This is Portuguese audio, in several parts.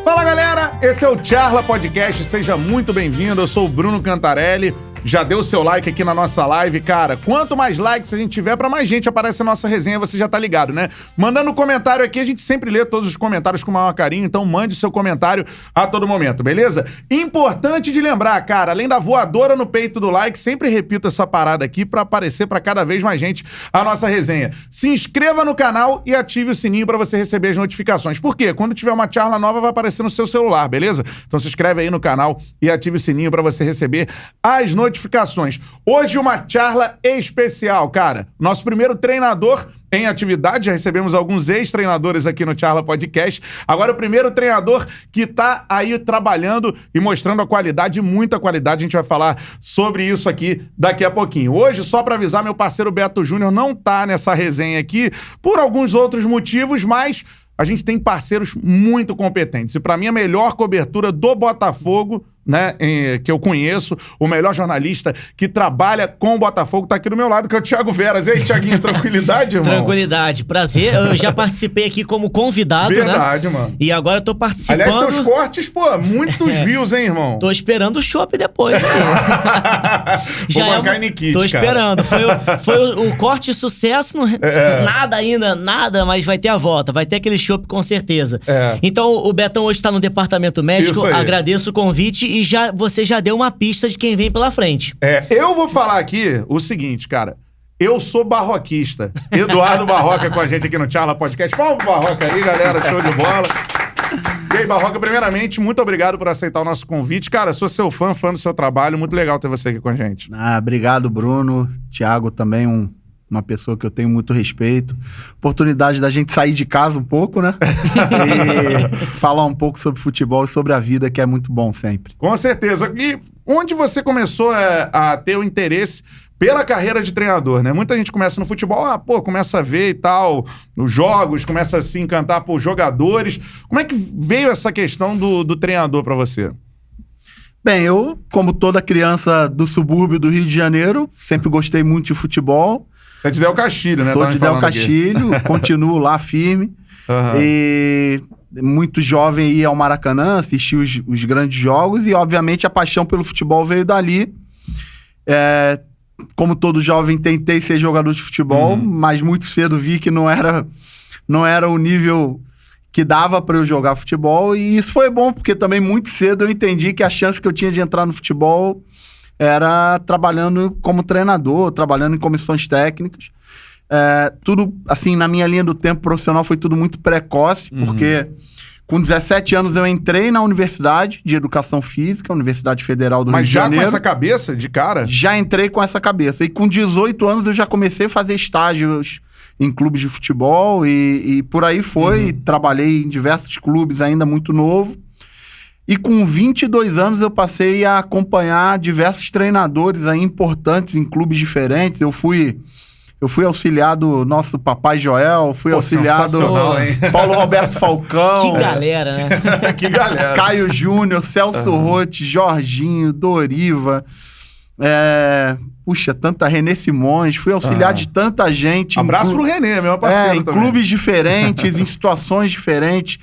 Fala galera, esse é o Charla Podcast, seja muito bem-vindo, eu sou o Bruno Cantarelli. Já deu o seu like aqui na nossa live, cara. Quanto mais likes a gente tiver, pra mais gente aparece a nossa resenha, você já tá ligado, né? Mandando comentário aqui, a gente sempre lê todos os comentários com o maior carinho, então mande o seu comentário a todo momento, beleza? Importante de lembrar, cara, além da voadora no peito do like, sempre repito essa parada aqui pra aparecer pra cada vez mais gente a nossa resenha. Se inscreva no canal e ative o sininho pra você receber as notificações. Por quê? Quando tiver uma charla nova, vai aparecer no seu celular, beleza? Então se inscreve aí no canal e ative o sininho pra você receber as notificações. Hoje uma charla especial, cara. Nosso primeiro treinador em atividade, já recebemos alguns ex-treinadores aqui no Charla Podcast. Agora o primeiro treinador que tá aí trabalhando e mostrando a qualidade, muita qualidade. A gente vai falar sobre isso aqui daqui a pouquinho. Hoje, só pra avisar, meu parceiro Beto Júnior não tá nessa resenha aqui por alguns outros motivos, mas a gente tem parceiros muito competentes. E pra mim, a melhor cobertura do Botafogo, né, que eu conheço, o melhor jornalista que trabalha com o Botafogo, tá aqui do meu lado, que é o Thiago Veras. E aí, Thiaguinho, tranquilidade, irmão? Tranquilidade, prazer. Eu já participei aqui como convidado, Verdade, né? mano. E agora eu tô participando... Aliás, seus cortes, pô, muitos views, hein, irmão? Tô esperando o chopp depois. Vou bancar em Nikit, Tô esperando. Foi o corte de sucesso, nada ainda, nada, mas vai ter a volta, vai ter aquele chopp com certeza. Então, o Betão hoje tá no departamento médico, agradeço o convite e você já deu uma pista de quem vem pela frente. Eu vou falar aqui o seguinte, cara. Eu sou barroquista. Eduardo Barroca com a gente aqui no Charla Podcast. Palma pro Barroca aí, galera. Show de bola. E aí, Barroca, primeiramente, muito obrigado por aceitar o nosso convite. Cara, sou seu fã do seu trabalho. Muito legal ter você aqui com a gente. Obrigado, Bruno. Thiago também, uma pessoa que eu tenho muito respeito. Oportunidade da gente sair de casa um pouco, né? E falar um pouco sobre futebol e sobre a vida, que é muito bom sempre. Com certeza. E onde você começou a ter o interesse pela carreira de treinador, né? Muita gente começa no futebol, começa a ver e tal, os jogos, começa a se encantar por jogadores. Como é que veio essa questão do treinador pra você? Bem, eu, como toda criança do subúrbio do Rio de Janeiro, sempre gostei muito de futebol. Você é de Del Castilho, né? Sou de Del Castilho, continuo lá firme. Uhum. E muito jovem ia ao Maracanã, assistia os grandes jogos e, obviamente, a paixão pelo futebol veio dali. Como todo jovem, tentei ser jogador de futebol, mas muito cedo vi que não era o nível que dava para eu jogar futebol. E isso foi bom, porque também muito cedo eu entendi que a chance que eu tinha de entrar no futebol era trabalhando como treinador, trabalhando em comissões técnicas. Tudo, assim, na minha linha do tempo profissional foi tudo muito precoce, porque com 17 anos eu entrei na Universidade de Educação Física, Universidade Federal do Rio de Janeiro. Mas já com essa cabeça de cara? Já entrei com essa cabeça. E com 18 anos eu já comecei a fazer estágios em clubes de futebol e por aí foi. Trabalhei em diversos clubes ainda muito novo. E com 22 anos eu passei a acompanhar diversos treinadores aí importantes em clubes diferentes. Eu fui auxiliar do nosso Papai Joel, fui auxiliar do Paulo Roberto Falcão. Que galera, né? Que galera. Caio Júnior, Celso Rotti, Jorginho, Doriva. Puxa, René Simões. Fui auxiliar de tanta gente. Abraço pro René, meu parceiro em também. Clubes diferentes, em situações diferentes.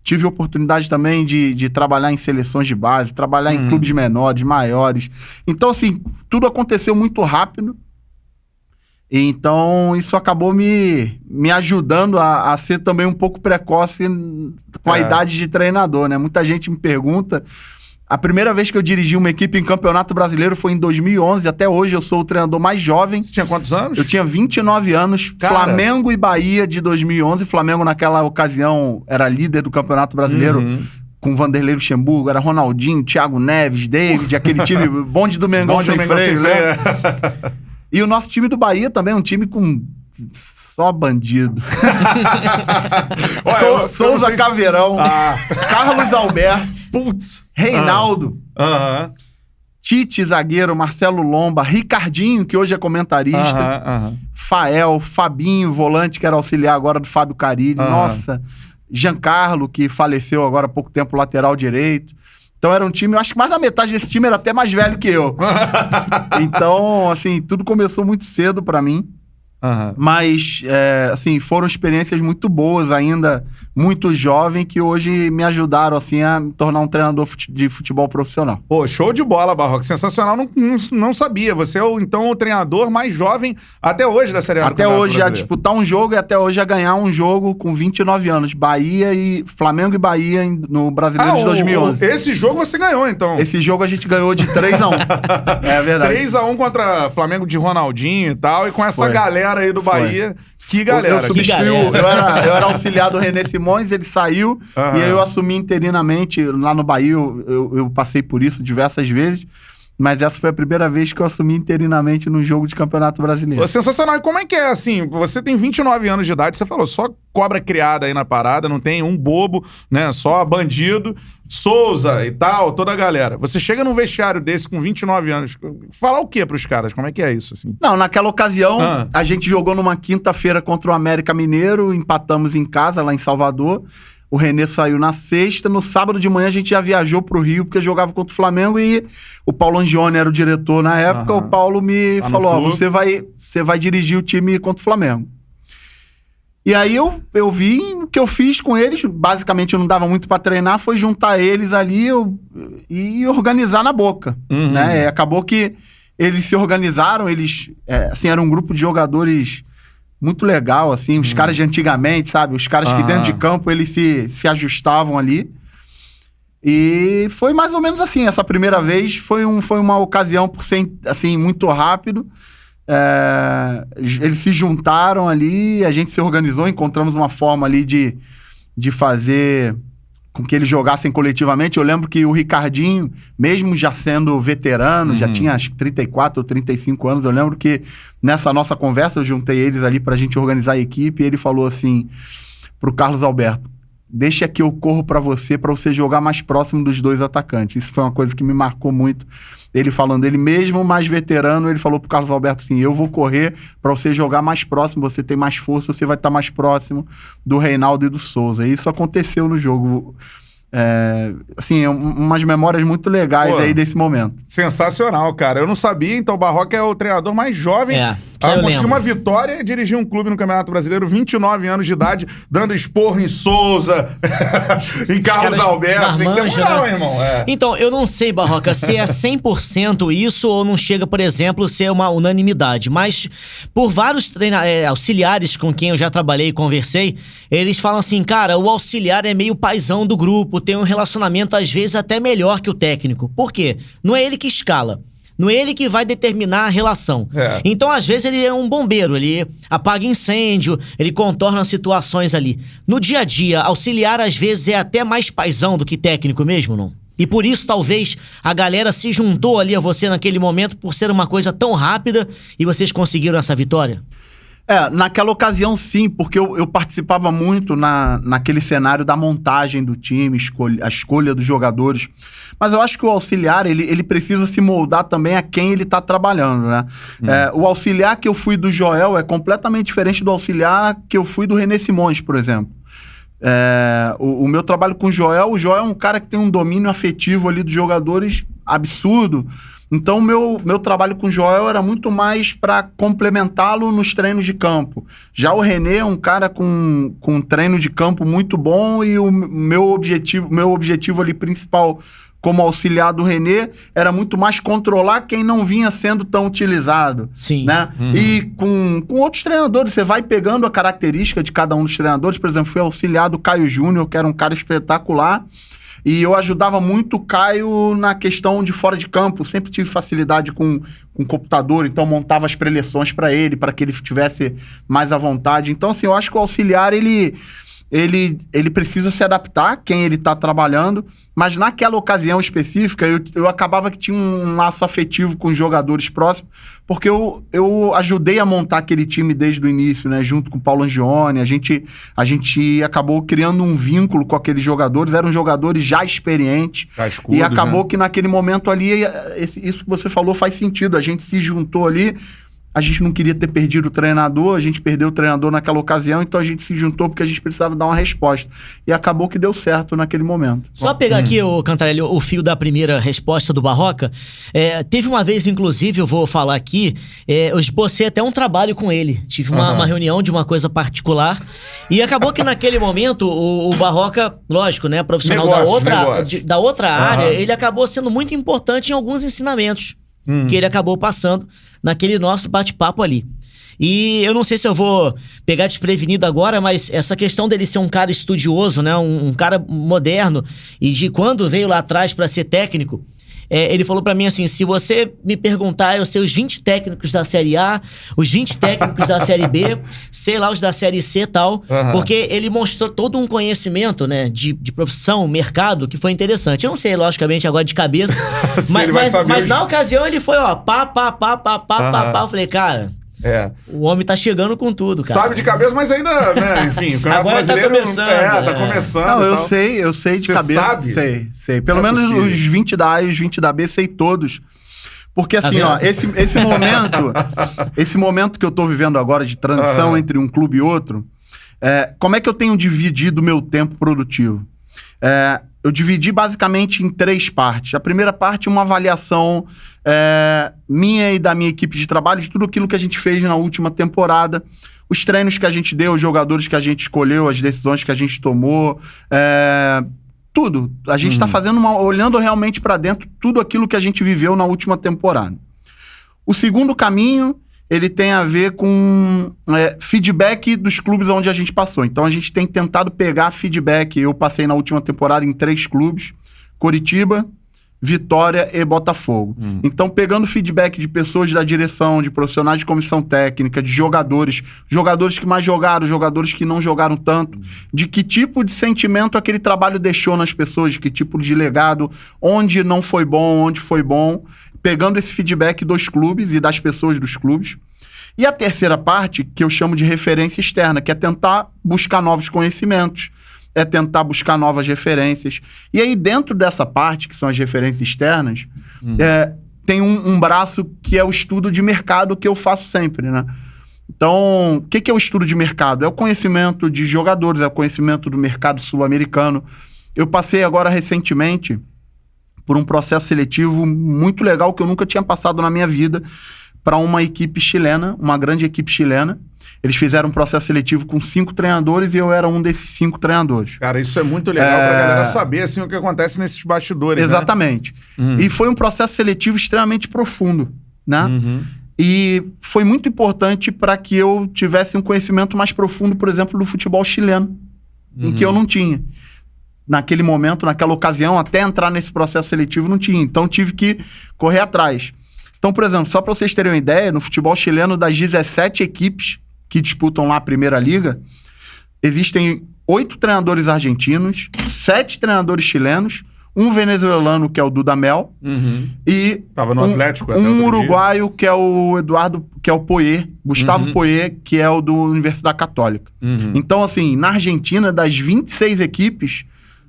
Tive a oportunidade também de trabalhar em seleções de base, trabalhar em clubes menores, maiores. Então, assim, tudo aconteceu muito rápido. Então, isso acabou me ajudando a ser também um pouco precoce com a idade de treinador, né? Muita gente me pergunta. A primeira vez que eu dirigi uma equipe em Campeonato Brasileiro foi em 2011. Até hoje eu sou o treinador mais jovem. Você tinha quantos anos? Eu tinha 29 anos. Cara. Flamengo e Bahia de 2011. Flamengo, naquela ocasião, era líder do Campeonato Brasileiro. Com Vanderlei Luxemburgo, era Ronaldinho, Thiago Neves, David, aquele time bonde do Mengão sem freio, né? E o nosso time do Bahia também é um time com só bandido. Souza Caveirão, Carlos Alberto, Reinaldo, Tite, zagueiro, Marcelo Lomba, Ricardinho, que hoje é comentarista, Fael, Fabinho, volante, que era auxiliar agora do Fábio Carilli, nossa, Giancarlo, que faleceu agora há pouco tempo, lateral direito. Então era um time, eu acho que mais da metade desse time era até mais velho que eu. Então, assim, tudo começou muito cedo pra mim. Uhum. Mas, assim, foram experiências muito boas ainda, muito jovem, que hoje me ajudaram, assim, a me tornar um treinador de futebol profissional. Pô, show de bola, Barroca. Sensacional, não sabia. Você é, então, o treinador mais jovem até hoje da Série A. Até hoje, a disputar um jogo e até hoje a ganhar um jogo com 29 anos. Flamengo e Bahia no Brasileiro de 2011. Esse jogo você ganhou, então. Esse jogo a gente ganhou de 3-1. É verdade. 3-1 contra Flamengo de Ronaldinho e tal, e com essa galera aí do Bahia. Que galera. Eu era auxiliar do René Simões, ele saiu, e aí eu assumi interinamente lá no Bahia. Eu passei por isso diversas vezes, mas essa foi a primeira vez que eu assumi interinamente no jogo de Campeonato Brasileiro. Sensacional. E como é que é, assim, você tem 29 anos de idade, você falou, só cobra criada aí na parada, não tem um bobo, né, só bandido, Souza e tal, toda a galera. Você chega num vestiário desse com 29 anos, falar o quê pros caras? Como é que é isso, assim? Não, naquela ocasião, a gente jogou numa quinta-feira contra o América Mineiro, empatamos em casa, lá em Salvador. O René saiu na sexta. No sábado de manhã a gente já viajou pro Rio, porque jogava contra o Flamengo, e o Paulo Angione era o diretor na época. O Paulo me falou, você vai dirigir o time contra o Flamengo. E aí eu vi o que eu fiz com eles. Basicamente eu não dava muito pra treinar, foi juntar eles ali e organizar na boca. Né? Acabou que eles se organizaram, eles assim, eram um grupo de jogadores muito legal, assim, os caras de antigamente, sabe? Os caras que dentro de campo, eles se ajustavam ali. E foi mais ou menos assim, essa primeira vez foi uma ocasião, por ser, assim, muito rápido. Eles se juntaram ali, a gente se organizou, encontramos uma forma ali de fazer com que eles jogassem coletivamente. Eu lembro que o Ricardinho, mesmo já sendo veterano, já tinha acho que 34 ou 35 anos, eu lembro que nessa nossa conversa eu juntei eles ali pra gente organizar a equipe, e ele falou assim pro Carlos Alberto, deixa que eu corro pra você jogar mais próximo dos dois atacantes. Isso foi uma coisa que me marcou muito. Ele falando, ele mesmo mais veterano, ele falou pro Carlos Alberto assim, eu vou correr pra você jogar mais próximo, você tem mais força, você vai estar mais próximo do Reinaldo e do Souza. E isso aconteceu no jogo. Assim, umas memórias muito legais aí desse momento. Sensacional, cara. Eu não sabia, então o Barroca é o treinador mais jovem a conseguir uma vitória e dirigir um clube no Campeonato Brasileiro, 29 anos de idade, dando esporro em Souza, em Carlos Alberto. Tem que ter moral, irmão. Então, eu não sei, Barroca, se é 100% isso ou não chega, por exemplo, ser uma unanimidade, mas por vários auxiliares com quem eu já trabalhei e conversei, eles falam assim, cara, o auxiliar é meio paizão do grupo, tem um relacionamento às vezes até melhor que o técnico. Por quê? Não é ele que escala. Não é ele que vai determinar a relação. Então, às vezes, ele é um bombeiro, ele apaga incêndio, ele contorna situações ali. No dia a dia, auxiliar, às vezes, é até mais paizão do que técnico mesmo, não? E por isso, talvez, a galera se juntou ali a você naquele momento por ser uma coisa tão rápida e vocês conseguiram essa vitória? Naquela ocasião sim, porque eu participava muito naquele cenário da montagem do time, a escolha dos jogadores. Mas eu acho que o auxiliar, ele precisa se moldar também a quem ele está trabalhando, né? O auxiliar que eu fui do Joel é completamente diferente do auxiliar que eu fui do René Simões, por exemplo. O meu trabalho com o Joel é um cara que tem um domínio afetivo ali dos jogadores absurdo. Então, o meu trabalho com o Joel era muito mais para complementá-lo nos treinos de campo. Já o René é um cara com um treino de campo muito bom, e o meu objetivo ali principal como auxiliar do René era muito mais controlar quem não vinha sendo tão utilizado. Sim. Né? E com outros treinadores, você vai pegando a característica de cada um dos treinadores. Por exemplo, fui auxiliar do Caio Júnior, que era um cara espetacular. E eu ajudava muito o Caio na questão de fora de campo. Sempre tive facilidade com computador, então montava as preleções para ele, para que ele estivesse mais à vontade. Então, assim, eu acho que o auxiliar, ele precisa se adaptar a quem ele está trabalhando, mas naquela ocasião específica, eu acabava que tinha um laço afetivo com os jogadores próximos, porque eu ajudei a montar aquele time desde o início, né? Junto com o Paulo Angione, a gente acabou criando um vínculo com aqueles jogadores, eram jogadores já experientes, e acabou que naquele momento ali, isso que você falou faz sentido, a gente se juntou ali, A gente não queria ter perdido o treinador, a gente perdeu o treinador naquela ocasião, então a gente se juntou porque a gente precisava dar uma resposta. E acabou que deu certo naquele momento. Só pegar aqui, Cantarelli, o fio da primeira resposta do Barroca. Teve uma vez, inclusive, eu vou falar aqui, eu esbocei até um trabalho com ele. Tive uma reunião de uma coisa particular. E acabou que naquele momento, o Barroca, lógico, né, profissional da outra área, ele acabou sendo muito importante em alguns ensinamentos que ele acabou passando naquele nosso bate-papo ali. E eu não sei se eu vou pegar desprevenido agora, mas essa questão dele ser um cara estudioso, né, um cara moderno, e de quando veio lá atrás para ser técnico, ele falou pra mim assim, se você me perguntar, eu sei os 20 técnicos da Série A, os 20 técnicos da Série B, sei lá os da Série C e tal, porque ele mostrou todo um conhecimento, né, de profissão, mercado, que foi interessante. Eu não sei, logicamente, agora de cabeça, mas na ocasião ele foi, ó, pá, eu falei, cara... O homem tá chegando com tudo, cara. Sabe de cabeça, mas ainda, né, enfim, o Campeonato Brasileiro... Tá começando. Tá começando. Não, eu sei de cabeça. Sabe? Sei. Pelo menos os 20 da A e os 20 da B, sei todos. Porque assim, esse momento que eu tô vivendo agora de transição entre um clube e outro, como é que eu tenho dividido o meu tempo produtivo? Eu dividi basicamente em 3 partes. A primeira parte é uma avaliação minha e da minha equipe de trabalho, de tudo aquilo que a gente fez na última temporada, os treinos que a gente deu, os jogadores que a gente escolheu, as decisões que a gente tomou, tudo. A gente está fazendo olhando realmente para dentro tudo aquilo que a gente viveu na última temporada. O segundo caminho, ele tem a ver com feedback dos clubes onde a gente passou. Então, a gente tem tentado pegar feedback. Eu passei na última temporada em 3 clubes, Coritiba, Vitória e Botafogo. Então, pegando feedback de pessoas da direção, de profissionais de comissão técnica, de jogadores que mais jogaram, jogadores que não jogaram tanto, de que tipo de sentimento aquele trabalho deixou nas pessoas, de que tipo de legado, onde não foi bom, onde foi bom, pegando esse feedback dos clubes e das pessoas dos clubes. E a terceira parte, que eu chamo de referência externa, que é tentar buscar novos conhecimentos, é tentar buscar novas referências. E aí, dentro dessa parte, que são as referências externas, tem um braço que é o estudo de mercado que eu faço sempre, né? Então, o que é o estudo de mercado? É o conhecimento de jogadores, é o conhecimento do mercado sul-americano. Eu passei agora, recentemente, por um processo seletivo muito legal que eu nunca tinha passado na minha vida, para uma equipe chilena, uma grande equipe chilena. Eles fizeram um processo seletivo com 5 treinadores e eu era um desses 5 treinadores. Cara, isso é muito legal pra galera saber, assim, o que acontece nesses bastidores, exatamente. Né? E foi um processo seletivo extremamente profundo, né? E foi muito importante para que eu tivesse um conhecimento mais profundo, por exemplo, do futebol chileno, em que eu não tinha. Naquele momento, naquela ocasião, até entrar nesse processo seletivo, não tinha. Então, tive que correr atrás. Então, por exemplo, só para vocês terem uma ideia, no futebol chileno, das 17 equipes que disputam lá a Primeira Liga, existem 8 treinadores argentinos, 7 treinadores chilenos, um venezuelano, que é o Dudamel, e tava no Atlético, um uruguaio, que é o Eduardo, que é o Poyet, Gustavo Poyet, que é o do Universidade Católica. Então, assim, na Argentina, das 26 equipes,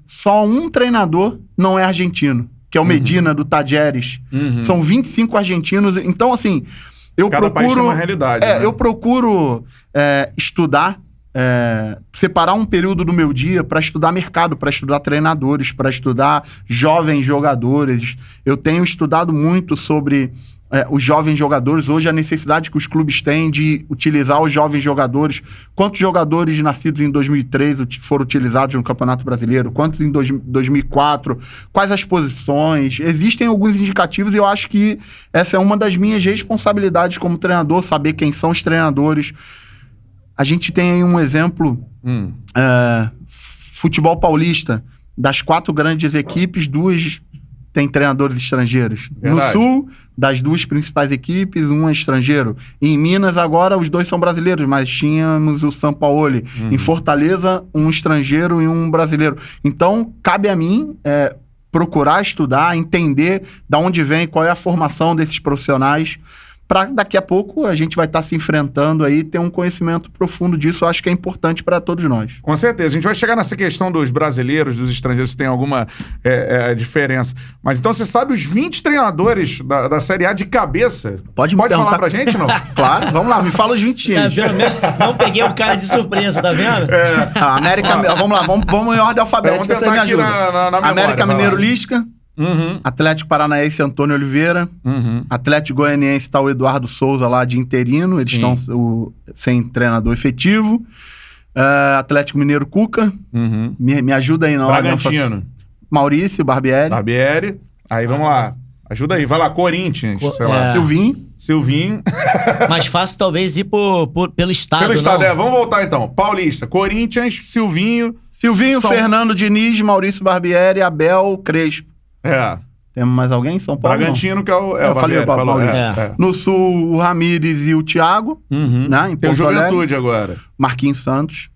só um treinador não é argentino, que é o Medina, do Tajeres. São 25 argentinos. Então, assim, Cada país tem uma realidade, né? Eu procuro estudar, separar um período do meu dia para estudar mercado, para estudar treinadores, para estudar jovens jogadores. Eu tenho estudado muito sobre os jovens jogadores. Hoje, a necessidade que os clubes têm de utilizar os jovens jogadores. Quantos jogadores nascidos em 2003 foram utilizados no Campeonato Brasileiro? Quantos em 2004? Quais as posições? Existem alguns indicativos e eu acho que essa é uma das minhas responsabilidades como treinador, saber quem são os treinadores. A gente tem aí um exemplo, futebol paulista, das 4 grandes equipes, 2 tem treinadores estrangeiros. Verdade. No Sul, das 2 principais equipes, um é estrangeiro. E em Minas, agora, os 2 são brasileiros, mas tínhamos o Sampaoli. Em Fortaleza, um estrangeiro e um brasileiro. Então, cabe a mim procurar estudar, entender de onde vem, qual é a formação desses profissionais, para daqui a pouco a gente vai estar se enfrentando aí, ter um conhecimento profundo disso. Eu acho que é importante para todos nós. Com certeza. A gente vai chegar nessa questão dos brasileiros, dos estrangeiros, se tem alguma diferença. Mas então você sabe os 20 treinadores da Série A de cabeça? Pode falar pra gente, não? Claro, vamos lá, me fala os 20 times. Pelo menos não peguei o cara de surpresa, tá vendo? América, vamos lá, vamos em ordem alfabética, você me ajuda. Na memória, América Mineiro Lisca. Atlético Paranaense Antônio Oliveira. Atlético Goianiense está o Eduardo Souza lá de interino, eles estão sem treinador efetivo. Atlético Mineiro Cuca. Me ajuda aí na hora. Bragantino. Maurício Barbieri. Aí vamos lá. Ajuda aí, vai lá, Corinthians, sei lá. Silvinho. Mais fácil talvez ir pelo estado. Pelo estado, vamos voltar então. Paulista, Corinthians, Silvinho, Fernando Diniz, Maurício Barbieri, Abel, Crespo. Temos mais alguém em São Paulo? Bragantino, que é o eu falei o Paulo. No Sul, o Ramires e o Thiago. Né, em tem o Juventude agora. Marquinhos Santos.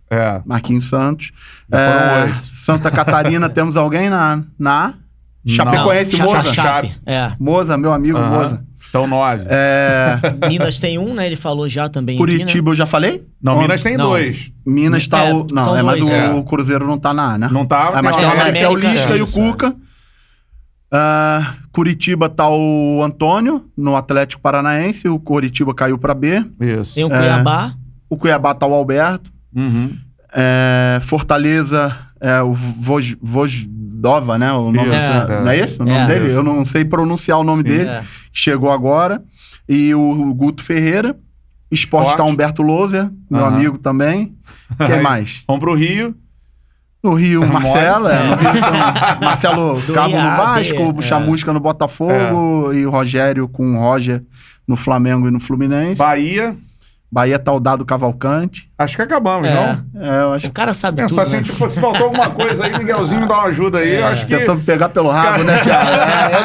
Marquinhos Santos. Foram 8. Santa Catarina, temos alguém na Chapecoense, Moza. Moza, meu amigo Moza. Então 9. Minas tem um, né? Ele falou já também. Curitiba aqui, né? Eu já falei? Não, Minas tem 2. Minas tá mas dois, o Cruzeiro não tá na A, né? Não tá, mas tem o América, é o Lisca e o isso, Cuca. Curitiba tá o Antônio, no Atlético Paranaense. O Curitiba caiu pra B. Isso. Tem o Cuiabá. O Cuiabá tá o Alberto. Fortaleza o Vojdova, né? O nome não é esse o nome dele? Eu não sei pronunciar o nome dele. Chegou agora. E o Guto Ferreira. Sport tá Humberto Loser, meu amigo também. Quem mais? Vamos pro Rio. No Rio, Marcelo. No Rio, Marcelo Cabo no Vasco, Chamusca no Botafogo e o Rogério com o Roger no Flamengo e no Fluminense. Bahia tá o Dado Cavalcante. Acho que acabamos, não? Eu acho o cara sabe tudo, né? Se faltou alguma coisa aí, Miguelzinho dá uma ajuda aí. Acho que... Tentando pegar pelo rabo, né, Thiago?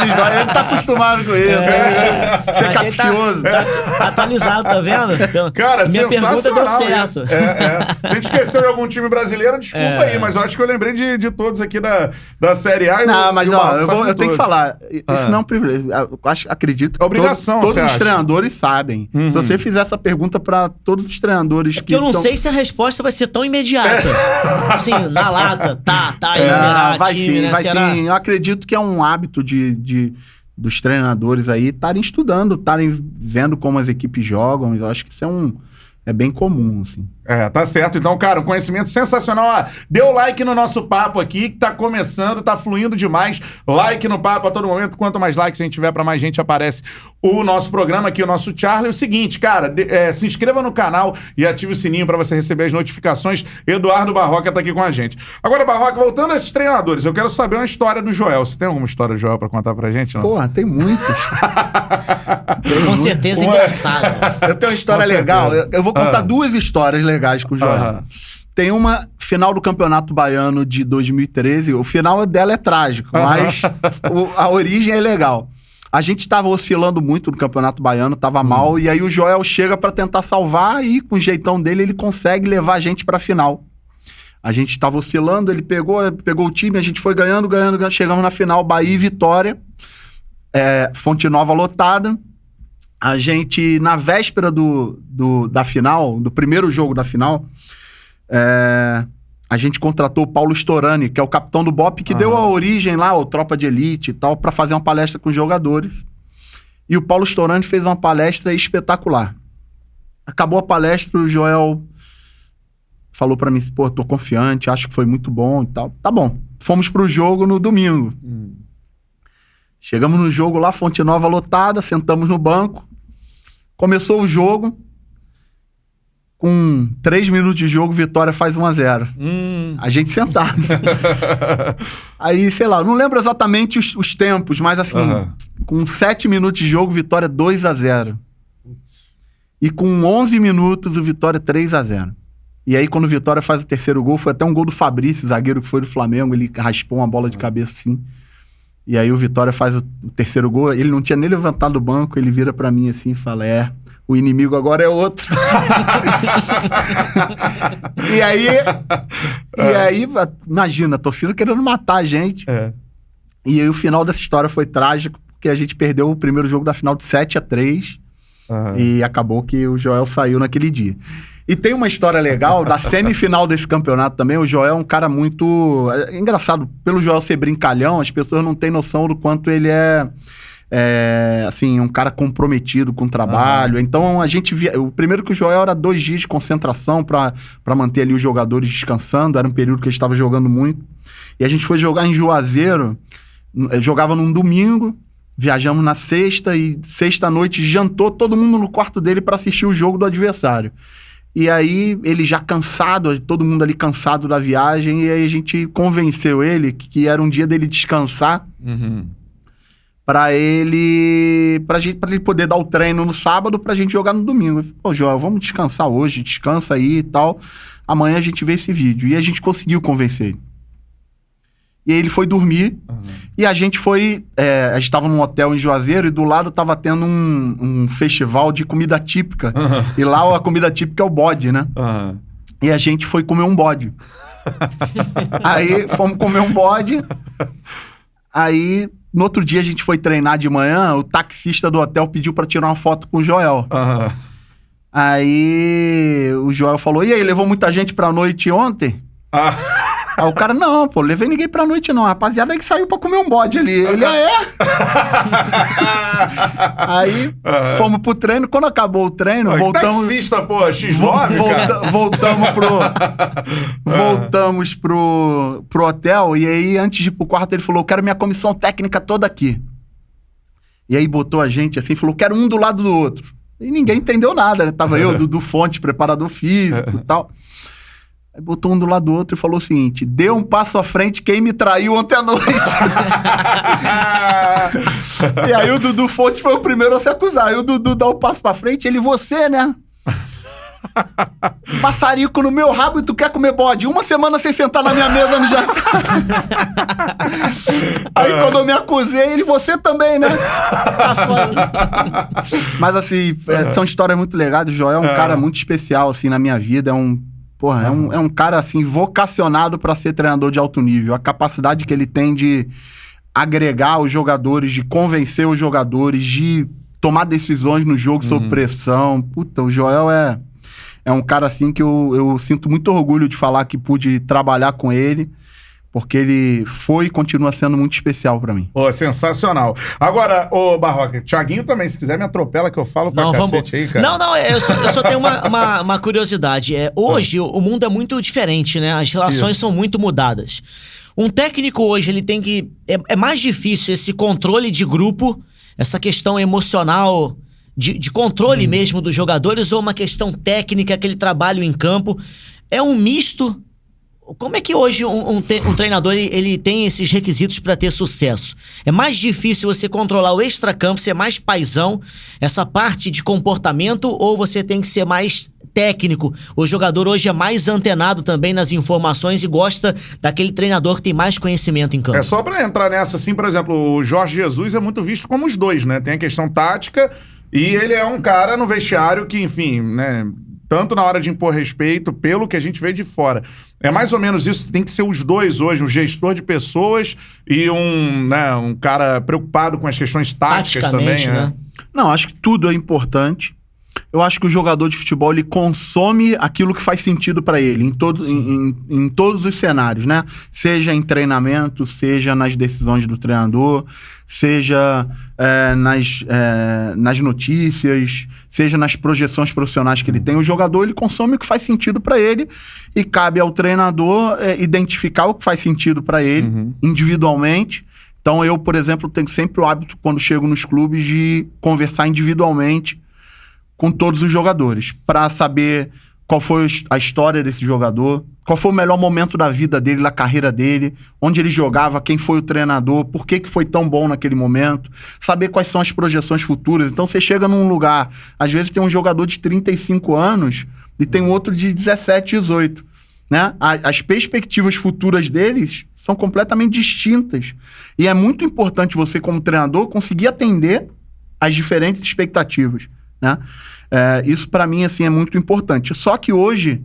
Ele tá acostumado com isso. Ser capcioso. Tá atualizado, tá vendo? Cara, minha pergunta deu certo. Se a gente esqueceu de algum time brasileiro, desculpa aí, mas eu acho que eu lembrei de todos aqui da Série A. Eu tenho que falar. Isso não é um privilégio. Acredito que todos os treinadores sabem. Se você fizer essa pergunta pra todos os treinadores que eu não sei se a resposta vai ser tão imediata. Assim, na lata, vai sim. Eu acredito que é um hábito dos treinadores aí estarem estudando, estarem vendo como as equipes jogam. Eu acho que isso é bem comum, assim. Tá certo. Então, cara, um conhecimento sensacional. Dê o like no nosso papo aqui, que tá começando, tá fluindo demais. Like no papo a todo momento. Quanto mais likes a gente tiver, pra mais gente aparece o nosso programa aqui, o nosso Charlie. É o seguinte, cara, se inscreva no canal e ative o sininho pra você receber as notificações. Eduardo Barroca tá aqui com a gente. Agora, Barroca, voltando a esses treinadores, eu quero saber uma história do Joel. Você tem alguma história do Joel pra contar pra gente? Não? Porra, tem muitas. Com certeza engraçada. Eu tenho uma história legal. Eu vou contar 2 histórias legais com o Joel. Tem uma final do Campeonato Baiano de 2013. O final dela é trágico, mas a origem é legal. A gente tava oscilando muito no Campeonato Baiano, tava mal, e aí o Joel chega pra tentar salvar e com o jeitão dele ele consegue levar a gente pra final. A gente tava oscilando, ele pegou o time, a gente foi ganhando, chegamos na final, Bahia e Vitória, Fonte Nova lotada. A gente, na véspera da final, do primeiro jogo da final, a gente contratou o Paulo Storani, que é o capitão do BOP, que deu a origem lá, o Tropa de Elite e tal, pra fazer uma palestra com os jogadores. E o Paulo Storani fez uma palestra espetacular. Acabou a palestra, o Joel falou pra mim, pô, tô confiante, acho que foi muito bom e tal. Tá bom. Fomos pro jogo no domingo. Chegamos no jogo lá, Fonte Nova lotada, sentamos no banco. Começou o jogo. Com 3 minutos de jogo, Vitória faz 1-0. A gente sentado. Aí, sei lá, não lembro exatamente os tempos, mas assim, com 7 minutos de jogo, Vitória 2-0. E com 11 minutos, o Vitória 3-0. E aí, quando o Vitória faz o terceiro gol, foi até um gol do Fabrício, zagueiro que foi do Flamengo, ele raspou uma bola de cabeça assim. E aí o Vitória faz o terceiro gol, ele não tinha nem levantado do banco, ele vira pra mim assim e fala, o inimigo agora é outro. E aí, imagina, a torcida querendo matar a gente. E aí o final dessa história foi trágico, porque a gente perdeu o primeiro jogo da final de 7-3. E acabou que o Joel saiu naquele dia. E tem uma história legal da semifinal desse campeonato também. O Joel é um cara muito... É engraçado, pelo Joel ser brincalhão, as pessoas não têm noção do quanto ele assim, um cara comprometido com o trabalho. Então, a gente via... O primeiro que o Joel era 2 dias de concentração para manter ali os jogadores descansando. Era um período que eles estavam jogando muito. E a gente foi jogar em Juazeiro. Jogava num domingo. Viajamos na sexta. E sexta-noite jantou todo mundo no quarto dele para assistir o jogo do adversário. E aí, ele já cansado, todo mundo ali cansado da viagem, e aí a gente convenceu ele que era um dia dele descansar pra ele poder dar o treino no sábado pra gente jogar no domingo. Eu falei, pô, Joel, vamos descansar hoje, descansa aí e tal. Amanhã a gente vê esse vídeo. E a gente conseguiu convencer ele. E aí ele foi dormir, e a gente foi... a gente tava num hotel em Juazeiro, e do lado tava tendo um festival de comida típica. E lá a comida típica é o bode, né? E a gente foi comer um bode. Aí fomos comer um bode. Aí, no outro dia, a gente foi treinar de manhã, o taxista do hotel pediu pra tirar uma foto com o Joel. Aí o Joel falou, e aí, levou muita gente pra noite ontem? Aí o cara, não, pô, levei ninguém pra noite não. A rapaziada aí que saiu pra comer um bode ali. Ele, Aí fomos pro treino. Quando acabou o treino, voltamos... Taxista, pô, X9, Voltamos pro hotel. E aí, antes de ir pro quarto, ele falou, eu quero minha comissão técnica toda aqui. E aí botou a gente assim, falou, quero um do lado do outro. E ninguém entendeu nada, né? Tava eu, Dudu Fonte, preparador físico e tal. Aí botou um do lado do outro e falou o seguinte, dê um passo à frente quem me traiu ontem à noite. E aí o Dudu Fontes foi o primeiro a se acusar. Aí o Dudu dá um passo pra frente, ele, você, né? Maçarico no meu rabo e tu quer comer bode. 1 semana sem sentar na minha mesa no jantar. Aí quando eu me acusei, ele, você também, né? Mas assim, são histórias muito legais. O Joel é um cara muito especial, assim, na minha vida. É um cara, assim, vocacionado para ser treinador de alto nível. A capacidade que ele tem de agregar os jogadores, de convencer os jogadores, de tomar decisões no jogo sob pressão. Puta, o Joel é um cara, assim, que eu sinto muito orgulho de falar que pude trabalhar com ele, porque ele foi e continua sendo muito especial pra mim. Pô, sensacional. Agora, ô Barroca, Thiaguinho também, se quiser me atropela que eu falo pra cacete aí, cara. Não, eu só tenho uma curiosidade. Hoje o mundo é muito diferente, né? As relações são muito mudadas. Um técnico hoje, ele tem que... É mais difícil esse controle de grupo, essa questão emocional, de controle mesmo dos jogadores, ou uma questão técnica, aquele trabalho em campo. É um misto... Como é que hoje um treinador ele tem esses requisitos para ter sucesso? É mais difícil você controlar o extracampo, ser mais paizão, essa parte de comportamento, ou você tem que ser mais técnico? O jogador hoje é mais antenado também nas informações e gosta daquele treinador que tem mais conhecimento em campo. É só para entrar nessa, assim, por exemplo, o Jorge Jesus é muito visto como os dois, né? Tem a questão tática e ele é um cara no vestiário que, enfim, né... Tanto na hora de impor respeito, pelo que a gente vê de fora. É mais ou menos isso, tem que ser os dois hoje, um gestor de pessoas e um cara preocupado com as questões táticas também, né? Não, acho que tudo é importante. Eu acho que o jogador de futebol, ele consome aquilo que faz sentido para ele, em todos os cenários, né? Seja em treinamento, seja nas decisões do treinador, seja nas notícias, seja nas projeções profissionais que ele tem. O jogador, ele consome o que faz sentido para ele e cabe ao treinador identificar o que faz sentido para ele, individualmente. Então, eu, por exemplo, tenho sempre o hábito, quando chego nos clubes, de conversar individualmente com todos os jogadores, para saber qual foi a história desse jogador, qual foi o melhor momento da vida dele, da carreira dele, onde ele jogava, quem foi o treinador, por que foi tão bom naquele momento, saber quais são as projeções futuras. Então você chega num lugar, às vezes tem um jogador de 35 anos e tem um outro de 17, 18. Né? As perspectivas futuras deles são completamente distintas. E é muito importante você, como treinador, conseguir atender às diferentes expectativas. Né? Isso para mim assim, é muito importante. Só que hoje,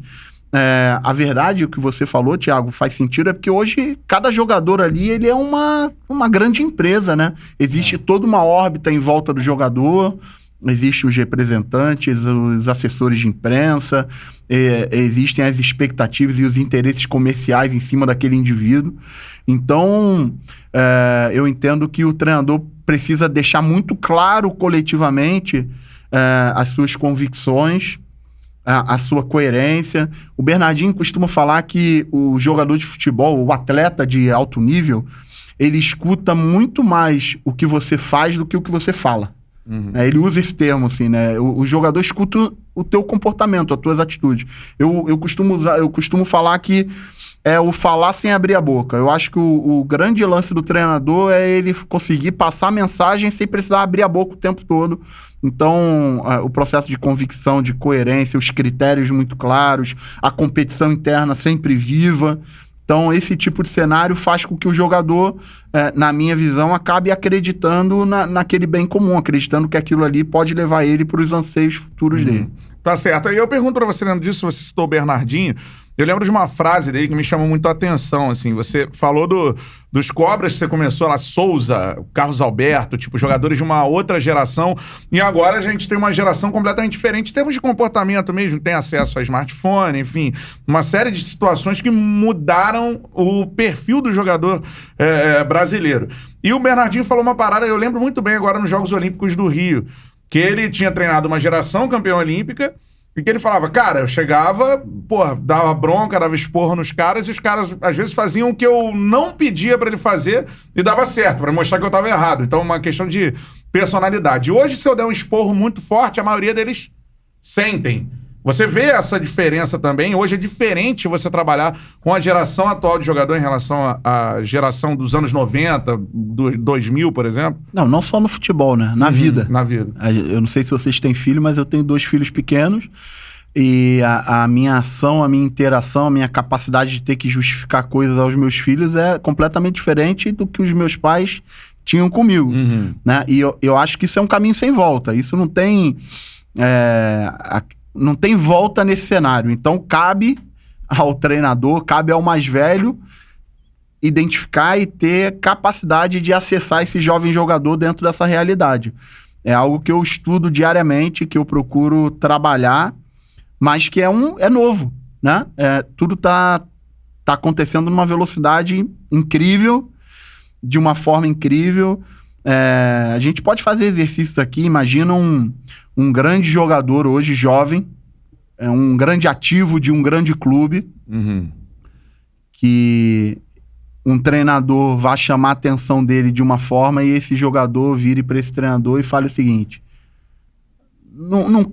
a verdade, o que você falou, Thiago, faz sentido, é porque hoje cada jogador ali ele é uma grande empresa, né? Existe toda uma órbita em volta do jogador, existem os representantes, os assessores de imprensa, existem as expectativas e os interesses comerciais em cima daquele indivíduo. Então, eu entendo que o treinador precisa deixar muito claro coletivamente as suas convicções, a sua coerência. O Bernardinho costuma falar que o jogador de futebol, o atleta de alto nível, ele escuta muito mais o que você faz do que o que você fala. Ele usa esse termo, assim, né? O jogador escuta o teu comportamento, as tuas atitudes. Eu costumo falar que é o falar sem abrir a boca. Eu acho que o grande lance do treinador é ele conseguir passar a mensagem sem precisar abrir a boca o tempo todo. Então, o processo de convicção, de coerência, os critérios muito claros, a competição interna sempre viva. Então, esse tipo de cenário faz com que o jogador, na minha visão, acabe acreditando naquele bem comum, acreditando que aquilo ali pode levar ele para os anseios futuros dele. Tá certo. Aí eu pergunto pra você, lembro disso, você citou o Bernardinho. Eu lembro de uma frase dele que me chamou muito a atenção, assim. Você falou dos Cobras que você começou lá, Souza, Carlos Alberto, tipo, jogadores de uma outra geração. E agora a gente tem uma geração completamente diferente em termos de comportamento mesmo, tem acesso a smartphone, enfim, uma série de situações que mudaram o perfil do jogador brasileiro. E o Bernardinho falou uma parada, eu lembro muito bem agora nos Jogos Olímpicos do Rio, que ele tinha treinado uma geração campeã olímpica. E que ele falava, cara, eu chegava, dava bronca, dava esporro nos caras, e os caras, às vezes, faziam o que eu não pedia pra ele fazer e dava certo, pra mostrar que eu tava errado. Então, uma questão de personalidade. Hoje, se eu der um esporro muito forte, a maioria deles sentem. Você vê essa diferença também. Hoje é diferente você trabalhar com a geração atual de jogador em relação à geração dos anos 90, 2000, por exemplo? Não só no futebol, né? Na vida. Na vida. Eu não sei se vocês têm filho, mas eu tenho 2 filhos pequenos. E a minha ação, a minha interação, a minha capacidade de ter que justificar coisas aos meus filhos é completamente diferente do que os meus pais tinham comigo. Né? E eu acho que isso é um caminho sem volta. Isso não tem... não tem volta nesse cenário. Então, cabe ao treinador, cabe ao mais velho identificar e ter capacidade de acessar esse jovem jogador dentro dessa realidade. É algo que eu estudo diariamente, que eu procuro trabalhar, mas que é novo, né? Tudo tá acontecendo numa velocidade incrível, de uma forma incrível. A gente pode fazer exercícios aqui, imagina um grande jogador hoje, jovem, um grande ativo de um grande clube, que um treinador vai chamar a atenção dele de uma forma e esse jogador vire para esse treinador e fale o seguinte, não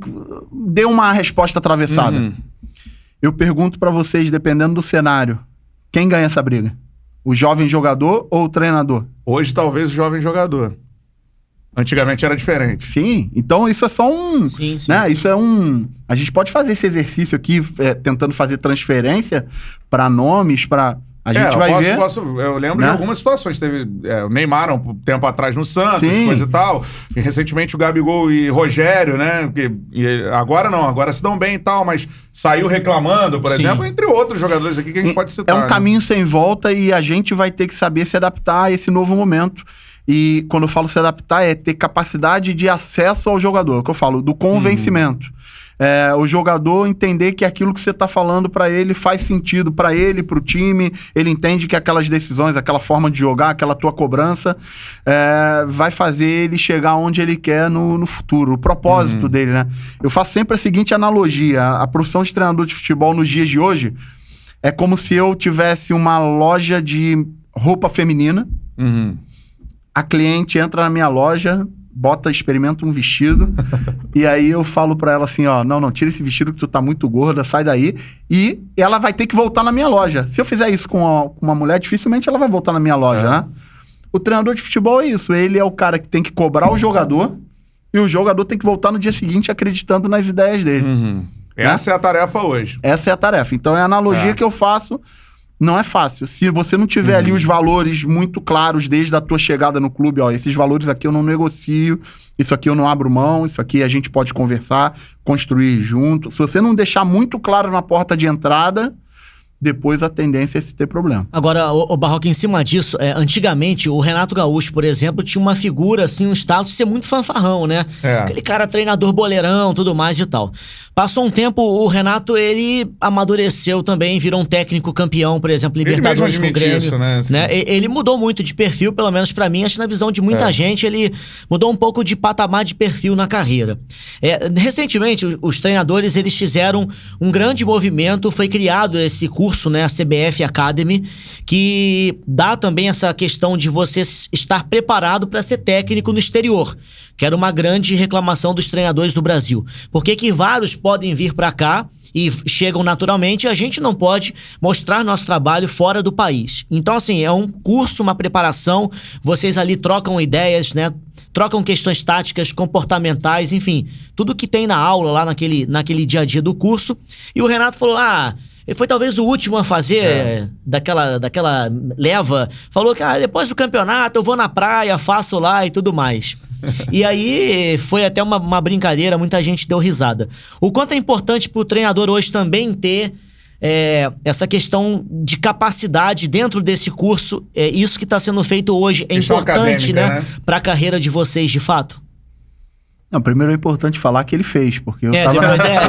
dê uma resposta atravessada. Eu pergunto para vocês, dependendo do cenário, quem ganha essa briga? O jovem jogador ou o treinador? Hoje, talvez, o jovem jogador. Antigamente era diferente. Sim, então isso é só um... Sim. Né? Isso é um... A gente pode fazer esse exercício aqui, tentando fazer transferência para nomes, para... A gente vai ver... Eu lembro de algumas situações. Teve o Neymar um tempo atrás no Santos, coisa e tal. E recentemente o Gabigol e Rogério, né? Agora não, agora se dão bem e tal, mas saiu reclamando, por exemplo, entre outros jogadores aqui que a gente pode citar. É um caminho sem volta e a gente vai ter que saber se adaptar a esse novo momento. E quando eu falo se adaptar, é ter capacidade de acesso ao jogador, que eu falo, do convencimento. O jogador entender que aquilo que você está falando para ele faz sentido para ele, para o time, ele entende que aquelas decisões, aquela forma de jogar, aquela tua cobrança vai fazer ele chegar onde ele quer no futuro, o propósito dele, né? Eu faço sempre a seguinte analogia, a profissão de treinador de futebol nos dias de hoje é como se eu tivesse uma loja de roupa feminina, a cliente entra na minha loja, experimenta um vestido, e aí eu falo pra ela assim, ó, não, tira esse vestido que tu tá muito gorda, sai daí, e ela vai ter que voltar na minha loja. Se eu fizer isso com uma mulher, dificilmente ela vai voltar na minha loja, né? O treinador de futebol é isso, ele é o cara que tem que cobrar o jogador, e o jogador tem que voltar no dia seguinte acreditando nas ideias dele. Né? Essa é a tarefa hoje. Essa é a tarefa. Então é a analogia que eu faço. Não é fácil. Se você não tiver ali os valores muito claros desde a tua chegada no clube, ó, esses valores aqui eu não negocio, isso aqui eu não abro mão, isso aqui a gente pode conversar, construir junto. Se você não deixar muito claro na porta de entrada, depois a tendência é se ter problema. Agora, o Barroca, em cima disso, antigamente o Renato Gaúcho, por exemplo, tinha uma figura, assim, um status de ser muito fanfarrão, né? Aquele cara treinador boleirão, tudo mais e tal. Passou um tempo, o Renato, ele amadureceu também, virou um técnico campeão, por exemplo, Libertadores com o Grêmio. Isso, né? Ele mudou muito de perfil, pelo menos pra mim, acho que na visão de muita gente, ele mudou um pouco de patamar de perfil na carreira. Recentemente, os treinadores, eles fizeram um grande movimento, foi criado esse curso, né, a CBF Academy, que dá também essa questão de você estar preparado para ser técnico no exterior, que era uma grande reclamação dos treinadores do Brasil. Por que vários podem vir para cá e chegam naturalmente, a gente não pode mostrar nosso trabalho fora do país. Então, assim, é um curso, uma preparação, vocês ali trocam ideias, né? Trocam questões táticas, comportamentais, enfim, tudo que tem na aula, lá naquele dia a dia do curso. E o Renato falou, ele foi talvez o último a fazer daquela leva. Falou que depois do campeonato eu vou na praia, faço lá e tudo mais. E aí foi até uma brincadeira, muita gente deu risada. O quanto é importante pro treinador hoje também ter essa questão de capacidade dentro desse curso, isso que está sendo feito hoje é importante, né? Para a carreira de vocês, de fato? Não, primeiro é importante falar que ele fez, porque eu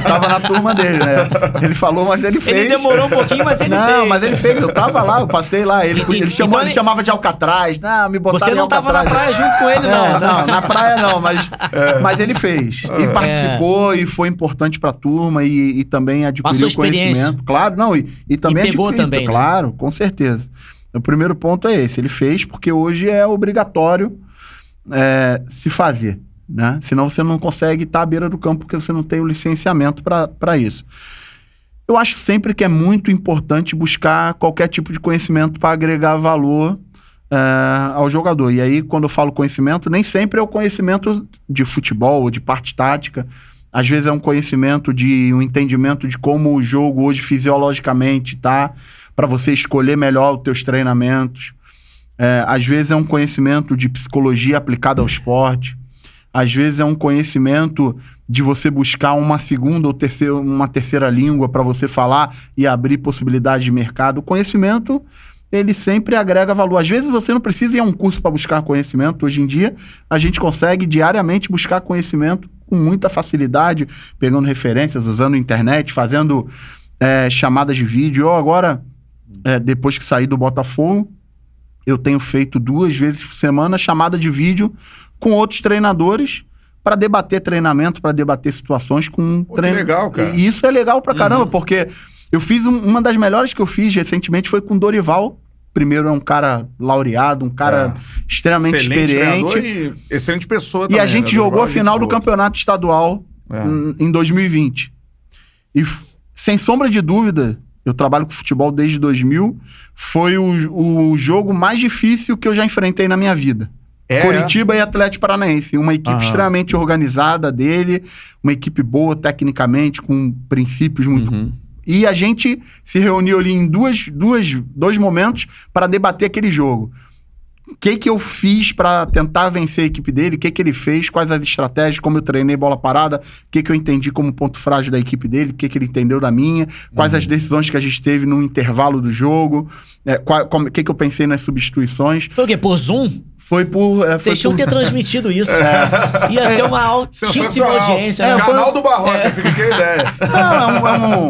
tava na turma dele, né? Ele falou, mas ele fez. Ele demorou um pouquinho, mas ele fez. Não, mas ele fez, eu tava lá, eu passei lá. Ele chamava de Alcatraz. Não, me botaram em Alcatraz. Você não tava na praia junto com ele, não. Não, na praia não, mas ele fez. E participou e foi importante pra turma e também adquiriu conhecimento. Claro, não, e também pegou também, né? Claro, com certeza. O primeiro ponto é esse, ele fez porque hoje é obrigatório se fazer. Né? Senão você não consegue estar à beira do campo porque você não tem o licenciamento para isso. Eu acho sempre que é muito importante buscar qualquer tipo de conhecimento para agregar valor ao jogador. E aí, quando eu falo conhecimento, nem sempre é o conhecimento de futebol ou de parte tática. Às vezes é um conhecimento um entendimento de como o jogo hoje fisiologicamente tá, para você escolher melhor os teus treinamentos. Às vezes é um conhecimento de psicologia aplicada ao esporte. Às vezes é um conhecimento de você buscar uma segunda ou uma terceira língua para você falar e abrir possibilidades de mercado. O conhecimento, ele sempre agrega valor. Às vezes você não precisa ir a um curso para buscar conhecimento. Hoje em dia, a gente consegue diariamente buscar conhecimento com muita facilidade, pegando referências, usando a internet, fazendo chamadas de vídeo. Eu agora, depois que saí do Botafogo, eu tenho feito 2 vezes por semana chamada de vídeo com outros treinadores para debater treinamento, para debater situações com treinadores. Legal, cara. E isso é legal pra caramba, porque eu fiz uma das melhores que eu fiz recentemente foi com o Dorival. Primeiro é um cara laureado, um cara extremamente experiente. E excelente pessoa também. E a gente jogou a final do campeonato estadual em 2020. E sem sombra de dúvida, eu trabalho com futebol desde 2000, foi o jogo mais difícil que eu já enfrentei na minha vida. Coritiba e Atlético Paranaense, uma equipe extremamente organizada dele, uma equipe boa tecnicamente, com princípios muito... E a gente se reuniu ali em dois momentos para debater aquele jogo. O que eu fiz para tentar vencer a equipe dele, o que ele fez, quais as estratégias, como eu treinei bola parada, o que eu entendi como ponto frágil da equipe dele, o que ele entendeu da minha, quais as decisões que a gente teve no intervalo do jogo, o que eu pensei nas substituições. Foi o quê? Por Zoom? Foi por... Vocês tinham que ter transmitido isso. Ia ser uma altíssima audiência. O canal do Barroca, fica aqui a ideia.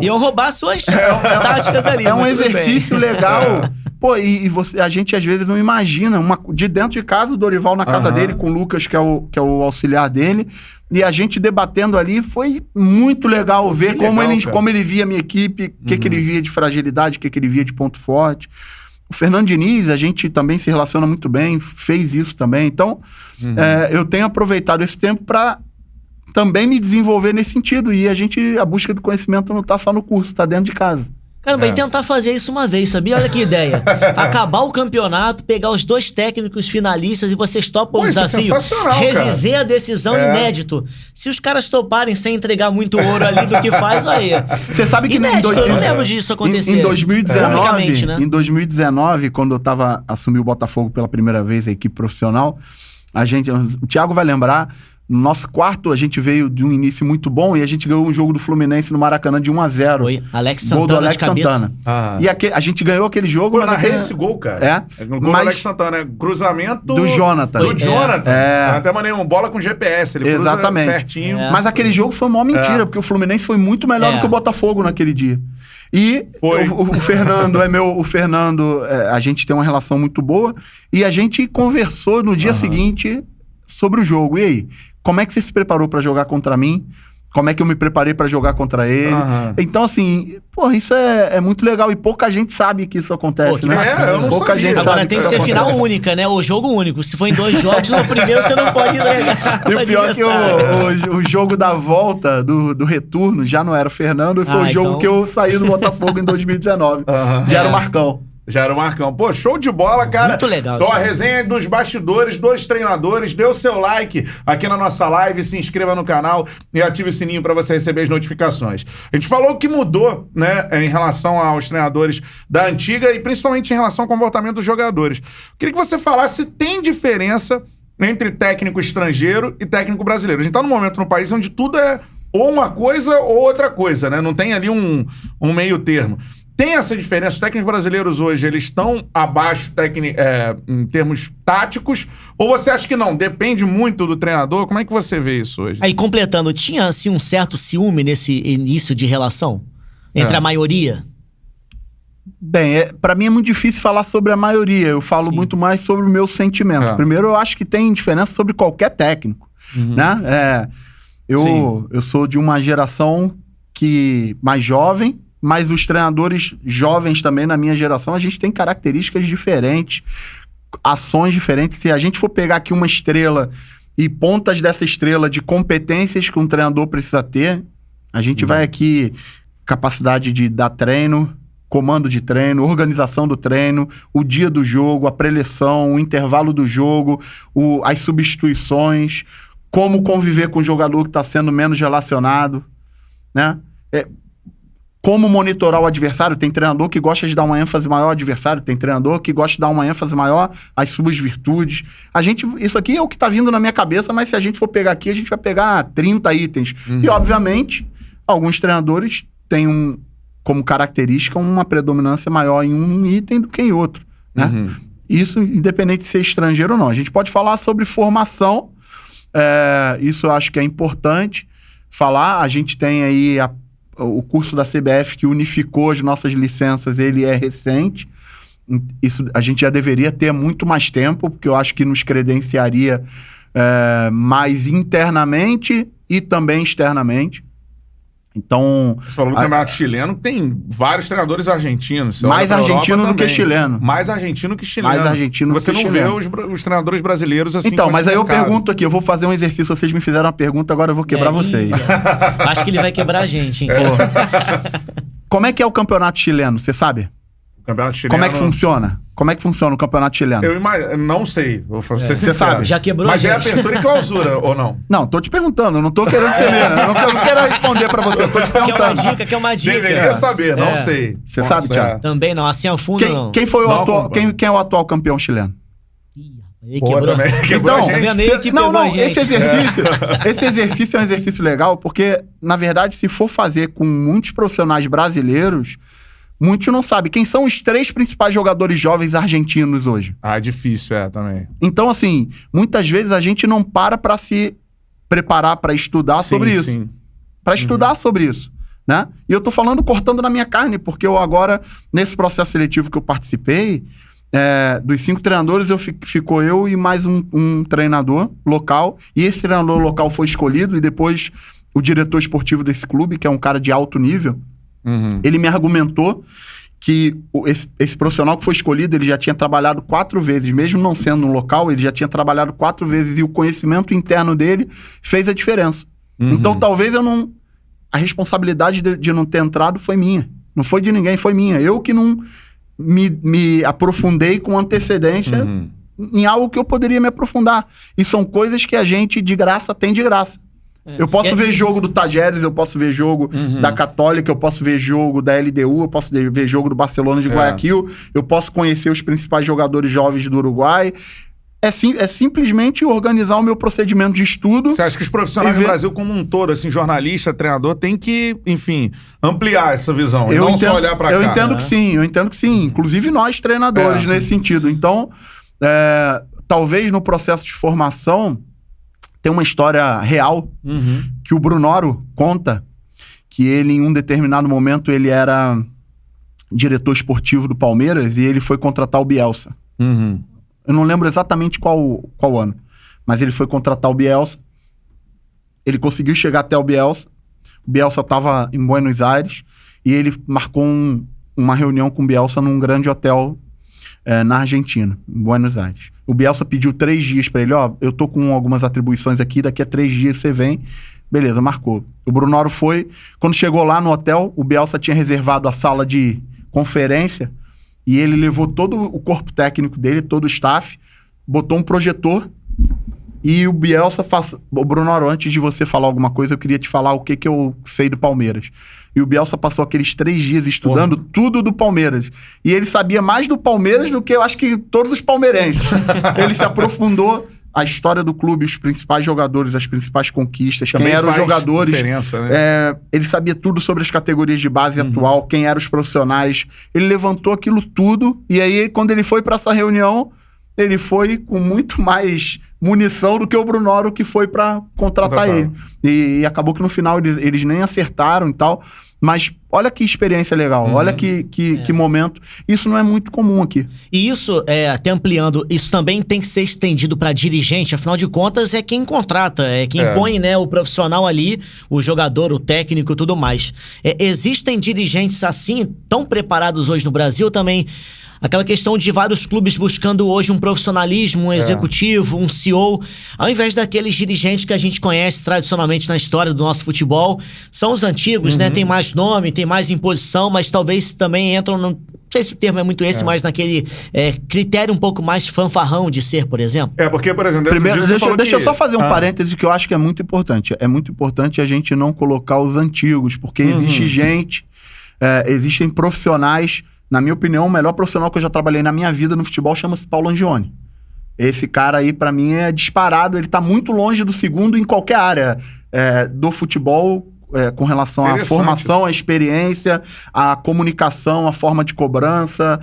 Iam roubar suas táticas ali. É um exercício legal. Pô, a gente às vezes não imagina. De dentro de casa, o Dorival na casa dele, com o Lucas, que é o auxiliar dele. E a gente debatendo ali, foi muito legal ver como ele via a minha equipe, o que ele via de fragilidade, o que ele via de ponto forte. O Fernando Diniz, a gente também se relaciona muito bem, fez isso também. Então, eu tenho aproveitado esse tempo para também me desenvolver nesse sentido. E a busca do conhecimento não está só no curso, está dentro de casa. Caramba, e tentar fazer isso uma vez, sabia? Olha que ideia. Acabar o campeonato, pegar os 2 técnicos finalistas e vocês topam o desafio. Reviver a decisão inédito. Se os caras toparem sem entregar muito ouro ali do que faz, aí. Você sabe que inédito, eu não lembro disso acontecer. Em 2019, né? Em 2019, quando eu assumi o Botafogo pela primeira vez, a equipe profissional, o Thiago vai lembrar, No nosso quarto, a gente veio de um início muito bom e a gente ganhou um jogo do Fluminense no Maracanã de 1-0. Foi Alex Santana. Gol do Alex Santana. E a gente ganhou aquele jogo... Eu narrei esse gol, cara. Gol do Alex Santana. Cruzamento... Do Jonathan. Do Jonathan. Até mandei uma bola com GPS. Ele cruza certinho. Mas aquele jogo foi uma mentira, porque o Fluminense foi muito melhor do que o Botafogo naquele dia. E o Fernando o Fernando, a gente tem uma relação muito boa e a gente conversou no dia seguinte sobre o jogo. E aí, como é que você se preparou pra jogar contra mim? Como é que eu me preparei pra jogar contra ele? Então, assim, isso é muito legal. E pouca gente sabe que isso acontece, né? Eu não pouca sabia. gente Agora sabe tem que ser final única, né? O jogo único. Se for em 2 jogos, no primeiro você não pode entregar. E o pior é que o jogo da volta, do retorno, já não era o Fernando. E foi o jogo que eu saí do Botafogo em 2019. Já era o Marcão. Já era o Marcão. Pô, show de bola, cara. Muito legal. Então, a resenha dos bastidores, dos treinadores. Dê o seu like aqui na nossa live, se inscreva no canal e ative o sininho para você receber as notificações. A gente falou o que mudou, né, em relação aos treinadores da antiga e principalmente em relação ao comportamento dos jogadores. Queria que você falasse se tem diferença entre técnico estrangeiro e técnico brasileiro. A gente tá num momento no país onde tudo é ou uma coisa ou outra coisa, né? Não tem ali um meio termo. Tem essa diferença? Os técnicos brasileiros hoje, eles estão abaixo em termos táticos? Ou você acha que não? Depende muito do treinador? Como é que você vê isso hoje? Aí, completando, tinha, assim, um certo ciúme nesse início de relação? Entre a maioria? Bem, pra mim é muito difícil falar sobre a maioria. Eu falo muito mais sobre o meu sentimento. Primeiro, eu acho que tem diferença sobre qualquer técnico, né? Eu sou de uma geração mais jovem, mas os treinadores jovens também, na minha geração, a gente tem características diferentes, ações diferentes. Se a gente for pegar aqui uma estrela e pontas dessa estrela de competências que um treinador precisa ter, a gente vai aqui, capacidade de dar treino, comando de treino, organização do treino, o dia do jogo, a preleção, o intervalo do jogo, as substituições, como conviver com o jogador que está sendo menos relacionado, né? Como monitorar o adversário. Tem treinador que gosta de dar uma ênfase maior ao adversário, tem treinador que gosta de dar uma ênfase maior às suas virtudes. Isso aqui é o que está vindo na minha cabeça, mas se a gente for pegar aqui, a gente vai pegar 30 itens. E, obviamente, alguns treinadores têm como característica uma predominância maior em um item do que em outro, né? Isso independente de ser estrangeiro ou não. A gente pode falar sobre formação, isso eu acho que é importante falar. A gente tem aí o curso da CBF que unificou as nossas licenças, ele é recente. Isso a gente já deveria ter muito mais tempo, porque eu acho que nos credenciaria mais internamente e também externamente. Então... Você falou do campeonato chileno, tem vários treinadores argentinos. Mais argentino do que chileno. Mais argentino que chileno. Mais argentino do que chileno. Você não vê os treinadores brasileiros assim. Então, mas aí eu pergunto aqui, eu vou fazer um exercício, vocês me fizeram uma pergunta, agora eu vou quebrar vocês. Acho que ele vai quebrar a gente, hein? Como é que é o campeonato chileno, você sabe? Campeonato chileno... Como é que funciona? Como é que funciona o campeonato chileno? Eu não sei, vou ser sincero. Você sabe? Já quebrou Mas a gente. é abertura e clausura, ou não? Não, tô te perguntando, eu não tô querendo ser mesmo. Eu não quero responder pra você, eu tô te perguntando. Quer uma dica. Deveria saber, não sei. Você sabe, Thiago? Também não, assim ao fundo não. Quem foi o atual, quem é o atual campeão chileno? Ele quebrou. Quebrou a gente. Esse exercício é um exercício legal, porque, na verdade, se for fazer com muitos profissionais brasileiros, muitos não sabem quem são os 3 principais jogadores jovens argentinos hoje. É difícil, também. Então, assim, muitas vezes a gente não para se preparar para estudar sobre isso. Para estudar sobre isso, né? E eu tô falando cortando na minha carne, porque eu agora, nesse processo seletivo que eu participei, dos 5 treinadores, ficou eu e mais um treinador local, e esse treinador local foi escolhido, e depois o diretor esportivo desse clube, que é um cara de alto nível, ele me argumentou que esse profissional que foi escolhido, ele já tinha trabalhado 4 vezes, mesmo não sendo um local, ele já tinha trabalhado 4 vezes, e o conhecimento interno dele fez a diferença. Então, talvez a responsabilidade de não ter entrado foi minha. Não foi de ninguém, foi minha. Eu que não me aprofundei com antecedência em algo que eu poderia me aprofundar. E são coisas que a gente, de graça, tem de graça. Eu posso ver jogo do Tajeres, eu posso ver jogo da Católica, eu posso ver jogo da LDU, eu posso ver jogo do Barcelona de Guayaquil, eu posso conhecer os principais jogadores jovens do Uruguai. é simplesmente organizar o meu procedimento de estudo. Você acha que os profissionais do Brasil como um todo, assim, jornalista, treinador, tem que, enfim, ampliar essa visão e não só olhar pra cá? Eu entendo que sim. Inclusive nós, treinadores, nesse sentido. Então, talvez no processo de formação, tem uma história real que o Brunoro conta, que ele, em um determinado momento, ele era diretor esportivo do Palmeiras e ele foi contratar o Bielsa. Eu não lembro exatamente qual ano, mas ele foi contratar o Bielsa. Ele conseguiu chegar até o Bielsa. O Bielsa estava em Buenos Aires e ele marcou uma reunião com o Bielsa num grande hotel na Argentina, em Buenos Aires. O Bielsa pediu 3 dias para ele, eu tô com algumas atribuições aqui, daqui a 3 dias você vem. Beleza, marcou. O Brunoro foi. Quando chegou lá no hotel, o Bielsa tinha reservado a sala de conferência e ele levou todo o corpo técnico dele, todo o staff, botou um projetor e o Bielsa... O Brunoro, antes de você falar alguma coisa, eu queria te falar o que eu sei do Palmeiras. E o Bielsa passou aqueles 3 dias estudando tudo do Palmeiras. E ele sabia mais do Palmeiras do que eu acho que todos os palmeirenses. Ele se aprofundou a história do clube, os principais jogadores, as principais conquistas, quem eram os jogadores. Diferença, né? Ele sabia tudo sobre as categorias de base atual, quem eram os profissionais. Ele levantou aquilo tudo e aí, quando ele foi para essa reunião, ele foi com muito mais munição do que o Brunoro, que foi para contratar ele. E acabou que no final eles nem acertaram e tal. Mas olha que experiência legal, olha que momento. Isso não é muito comum aqui. E isso, até ampliando, isso também tem que ser estendido para dirigente, afinal de contas é quem contrata, é quem põe, né, o profissional ali, o jogador, o técnico e tudo mais. Existem dirigentes assim, tão preparados hoje no Brasil também. Aquela questão de vários clubes buscando hoje um profissionalismo, um executivo, um CEO, ao invés daqueles dirigentes que a gente conhece tradicionalmente na história do nosso futebol, são os antigos, né? Tem mais nome, tem mais imposição, mas talvez também entram, não sei se o termo é muito esse, mas naquele critério um pouco mais fanfarrão de ser, por exemplo. Porque, por exemplo... Primeiro, deixa eu só fazer um parêntese que eu acho que é muito importante. É muito importante a gente não colocar os antigos, porque existe gente, existem profissionais. Na minha opinião, o melhor profissional que eu já trabalhei na minha vida no futebol chama-se Paulo Angione. Esse cara aí, pra mim, é disparado. Ele tá muito longe do segundo em qualquer área do futebol, com relação à formação, à experiência, à comunicação, à forma de cobrança.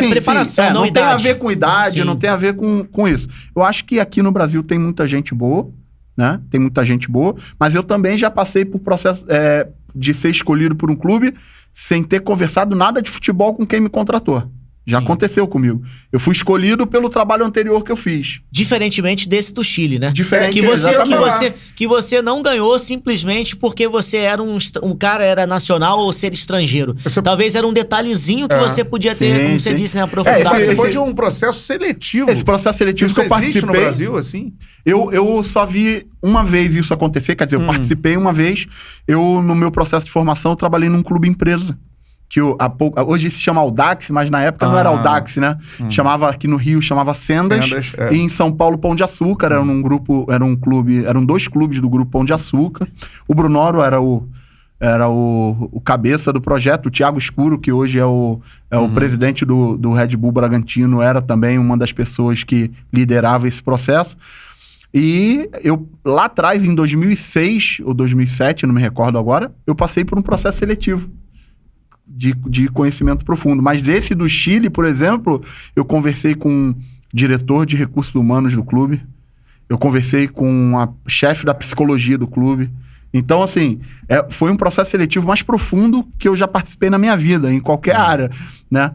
Preparação, não idade. Tem a ver com idade, não tem a ver com isso. Eu acho que aqui no Brasil tem muita gente boa, né? Tem muita gente boa, mas eu também já passei por processo de ser escolhido por um clube sem ter conversado nada de futebol com quem me contratou. Já aconteceu comigo. Eu fui escolhido pelo trabalho anterior que eu fiz. Diferentemente desse do Chile, né? Que você não ganhou simplesmente porque você era um cara, era nacional ou ser estrangeiro. Talvez era um detalhezinho que você podia ter, como você disse, né? Aprofundado. Você foi de um processo seletivo. Esse processo seletivo que eu participei... no Brasil, assim? Eu só vi uma vez isso acontecer, quer dizer, eu participei uma vez. No meu processo de formação, eu trabalhei num clube empresa. Que hoje se chama Audax, mas na época não era Audax, né? Chamava aqui no Rio, chamava Sendas. E em São Paulo, Pão de Açúcar. Eram 2 clubes do grupo Pão de Açúcar. O Brunoro era o cabeça do projeto. O Thiago Escuro, que hoje é o presidente do Red Bull Bragantino, era também uma das pessoas que liderava esse processo. E eu, lá atrás, em 2006 ou 2007, não me recordo agora, eu passei por um processo seletivo de conhecimento profundo. Mas desse do Chile, por exemplo, eu conversei com o diretor de recursos humanos do clube, eu conversei com a chefe da psicologia do clube. Então, assim, foi um processo seletivo mais profundo que eu já participei na minha vida, em qualquer área, né?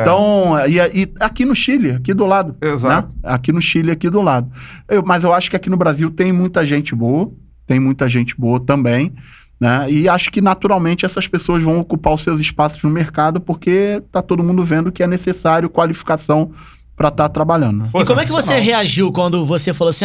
Então, e aqui no Chile, aqui do lado. Exato. Né? Aqui no Chile, aqui do lado. Mas eu acho que aqui no Brasil tem muita gente boa também, né? E acho que naturalmente essas pessoas vão ocupar os seus espaços no mercado porque tá todo mundo vendo que é necessário qualificação para estar trabalhando. E como é que você reagiu quando você falou assim,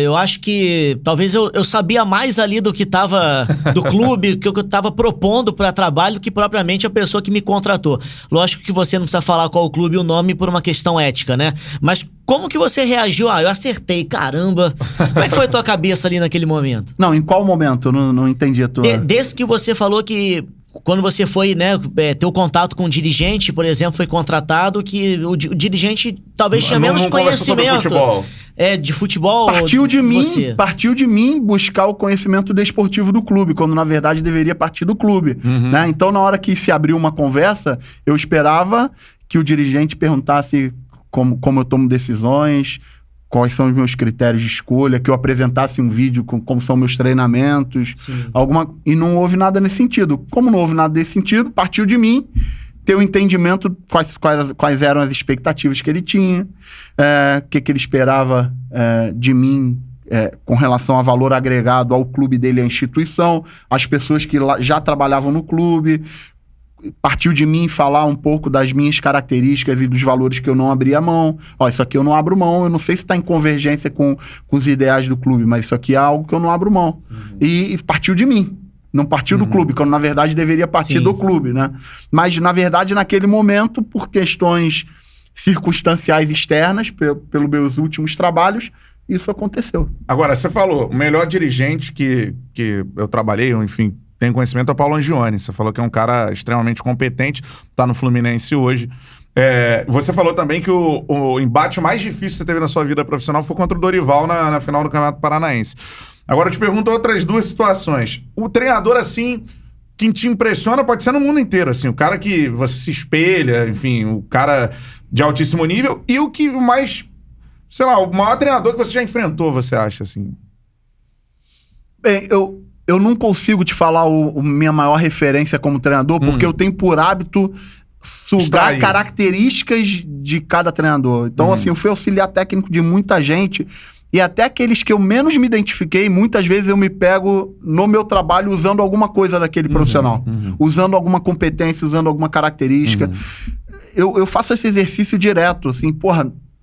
eu acho que talvez eu sabia mais ali do que tava do clube, que eu tava propondo para trabalho, do que propriamente a pessoa que me contratou. Lógico que você não precisa falar qual o clube e o nome por uma questão ética, né? Mas como que você reagiu? Eu acertei, caramba. Como é que foi a tua cabeça ali naquele momento? Não, em qual momento? Eu não entendi a tua... Desse que você falou que quando você foi, né, ter o contato com o dirigente, por exemplo, foi contratado, que o dirigente talvez tinha menos conhecimento de futebol. Partiu de mim buscar o conhecimento desportivo do clube, quando na verdade deveria partir do clube. Né? Então, na hora que se abriu uma conversa, eu esperava que o dirigente perguntasse como eu tomo decisões, quais são os meus critérios de escolha, que eu apresentasse um vídeo com como são meus treinamentos, e não houve nada nesse sentido. Como não houve nada nesse sentido, partiu de mim ter o entendimento quais eram as expectativas que ele tinha, o que ele esperava de mim com relação a valor agregado ao clube dele, à instituição, às pessoas que já trabalhavam no clube. Partiu de mim falar um pouco das minhas características e dos valores que eu não abria mão. Isso aqui eu não abro mão, eu não sei se está em convergência com os ideais do clube, mas isso aqui é algo que eu não abro mão. E partiu de mim, não partiu do clube, quando na verdade deveria partir do clube, né? Mas na verdade naquele momento, por questões circunstanciais externas, pelos meus últimos trabalhos, isso aconteceu. Agora, você falou, o melhor dirigente que eu trabalhei, ou enfim, tem conhecimento é o Paulo Angione. Você falou que é um cara extremamente competente, tá no Fluminense hoje. Você falou também que o embate mais difícil que você teve na sua vida profissional foi contra o Dorival na final do Campeonato Paranaense. Agora eu te pergunto outras duas situações. O treinador, assim, que te impressiona pode ser no mundo inteiro, assim, o cara que você se espelha, enfim, o cara de altíssimo nível, e o mais, sei lá, o maior treinador que você já enfrentou, você acha, assim? Bem, eu não consigo te falar minha maior referência como treinador, porque eu tenho por hábito sugar características de cada treinador. Então, assim, eu fui auxiliar técnico de muita gente, e até aqueles que eu menos me identifiquei, muitas vezes eu me pego no meu trabalho usando alguma coisa daquele profissional. Usando alguma competência, usando alguma característica. Eu faço esse exercício direto, assim,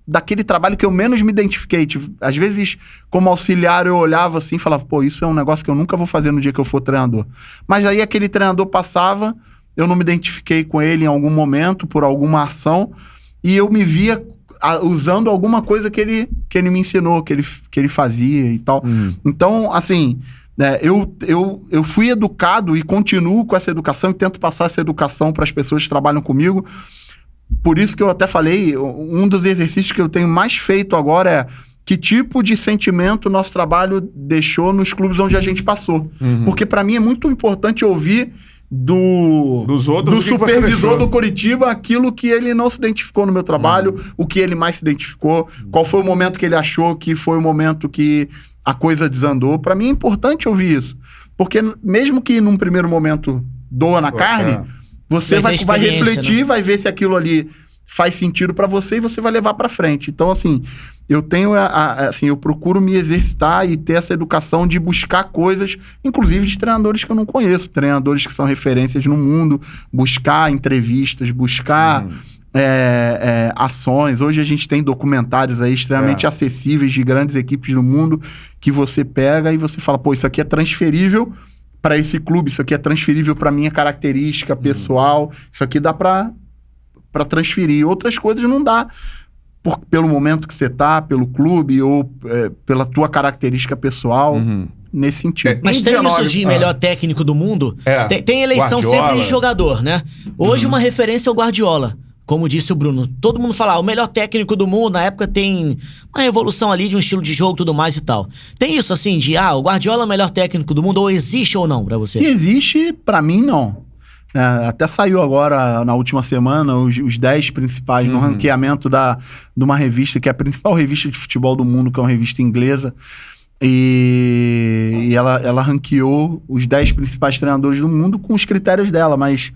daquele trabalho que eu menos me identifiquei. Às vezes, como auxiliar, eu olhava assim e falava, isso é um negócio que eu nunca vou fazer no dia que eu for treinador. Mas aí aquele treinador passava, eu não me identifiquei com ele em algum momento, por alguma ação, e eu me via usando alguma coisa que ele me ensinou, que ele fazia e tal. Então, assim, eu fui educado e continuo com essa educação e tento passar essa educação para as pessoas que trabalham comigo. Por isso que eu até falei, um dos exercícios que eu tenho mais feito agora é que tipo de sentimento o nosso trabalho deixou nos clubes onde a gente passou. Porque para mim é muito importante ouvir do supervisor do Coritiba aquilo que ele não se identificou no meu trabalho, o que ele mais se identificou, qual foi o momento que ele achou que foi o momento que a coisa desandou. Para mim é importante ouvir isso. Porque mesmo que num primeiro momento doa na carne, você vai refletir, né? Vai ver se aquilo ali faz sentido pra você e você vai levar pra frente. Então, assim, eu tenho eu procuro me exercitar e ter essa educação de buscar coisas, inclusive de treinadores que eu não conheço, treinadores que são referências no mundo, buscar entrevistas, buscar ações. Hoje a gente tem documentários aí extremamente acessíveis de grandes equipes do mundo que você pega e você fala, isso aqui é transferível para esse clube, isso aqui é transferível para minha característica pessoal, isso aqui dá para transferir. Outras coisas não dá, pelo momento que você tá, pelo clube ou pela tua característica pessoal, nesse sentido. Mas tem isso de melhor técnico do mundo? Tem eleição Guardiola. Sempre de jogador, né? Hoje uma referência é o Guardiola. Como disse o Bruno, todo mundo fala, o melhor técnico do mundo, na época tem uma evolução ali de um estilo de jogo e tudo mais e tal. Tem isso assim de, o Guardiola é o melhor técnico do mundo, ou existe ou não pra você? Se existe, pra mim não. Até saiu agora, na última semana, os 10 principais no ranqueamento de uma revista, que é a principal revista de futebol do mundo, que é uma revista inglesa. E ela ranqueou os 10 principais treinadores do mundo com os critérios dela, mas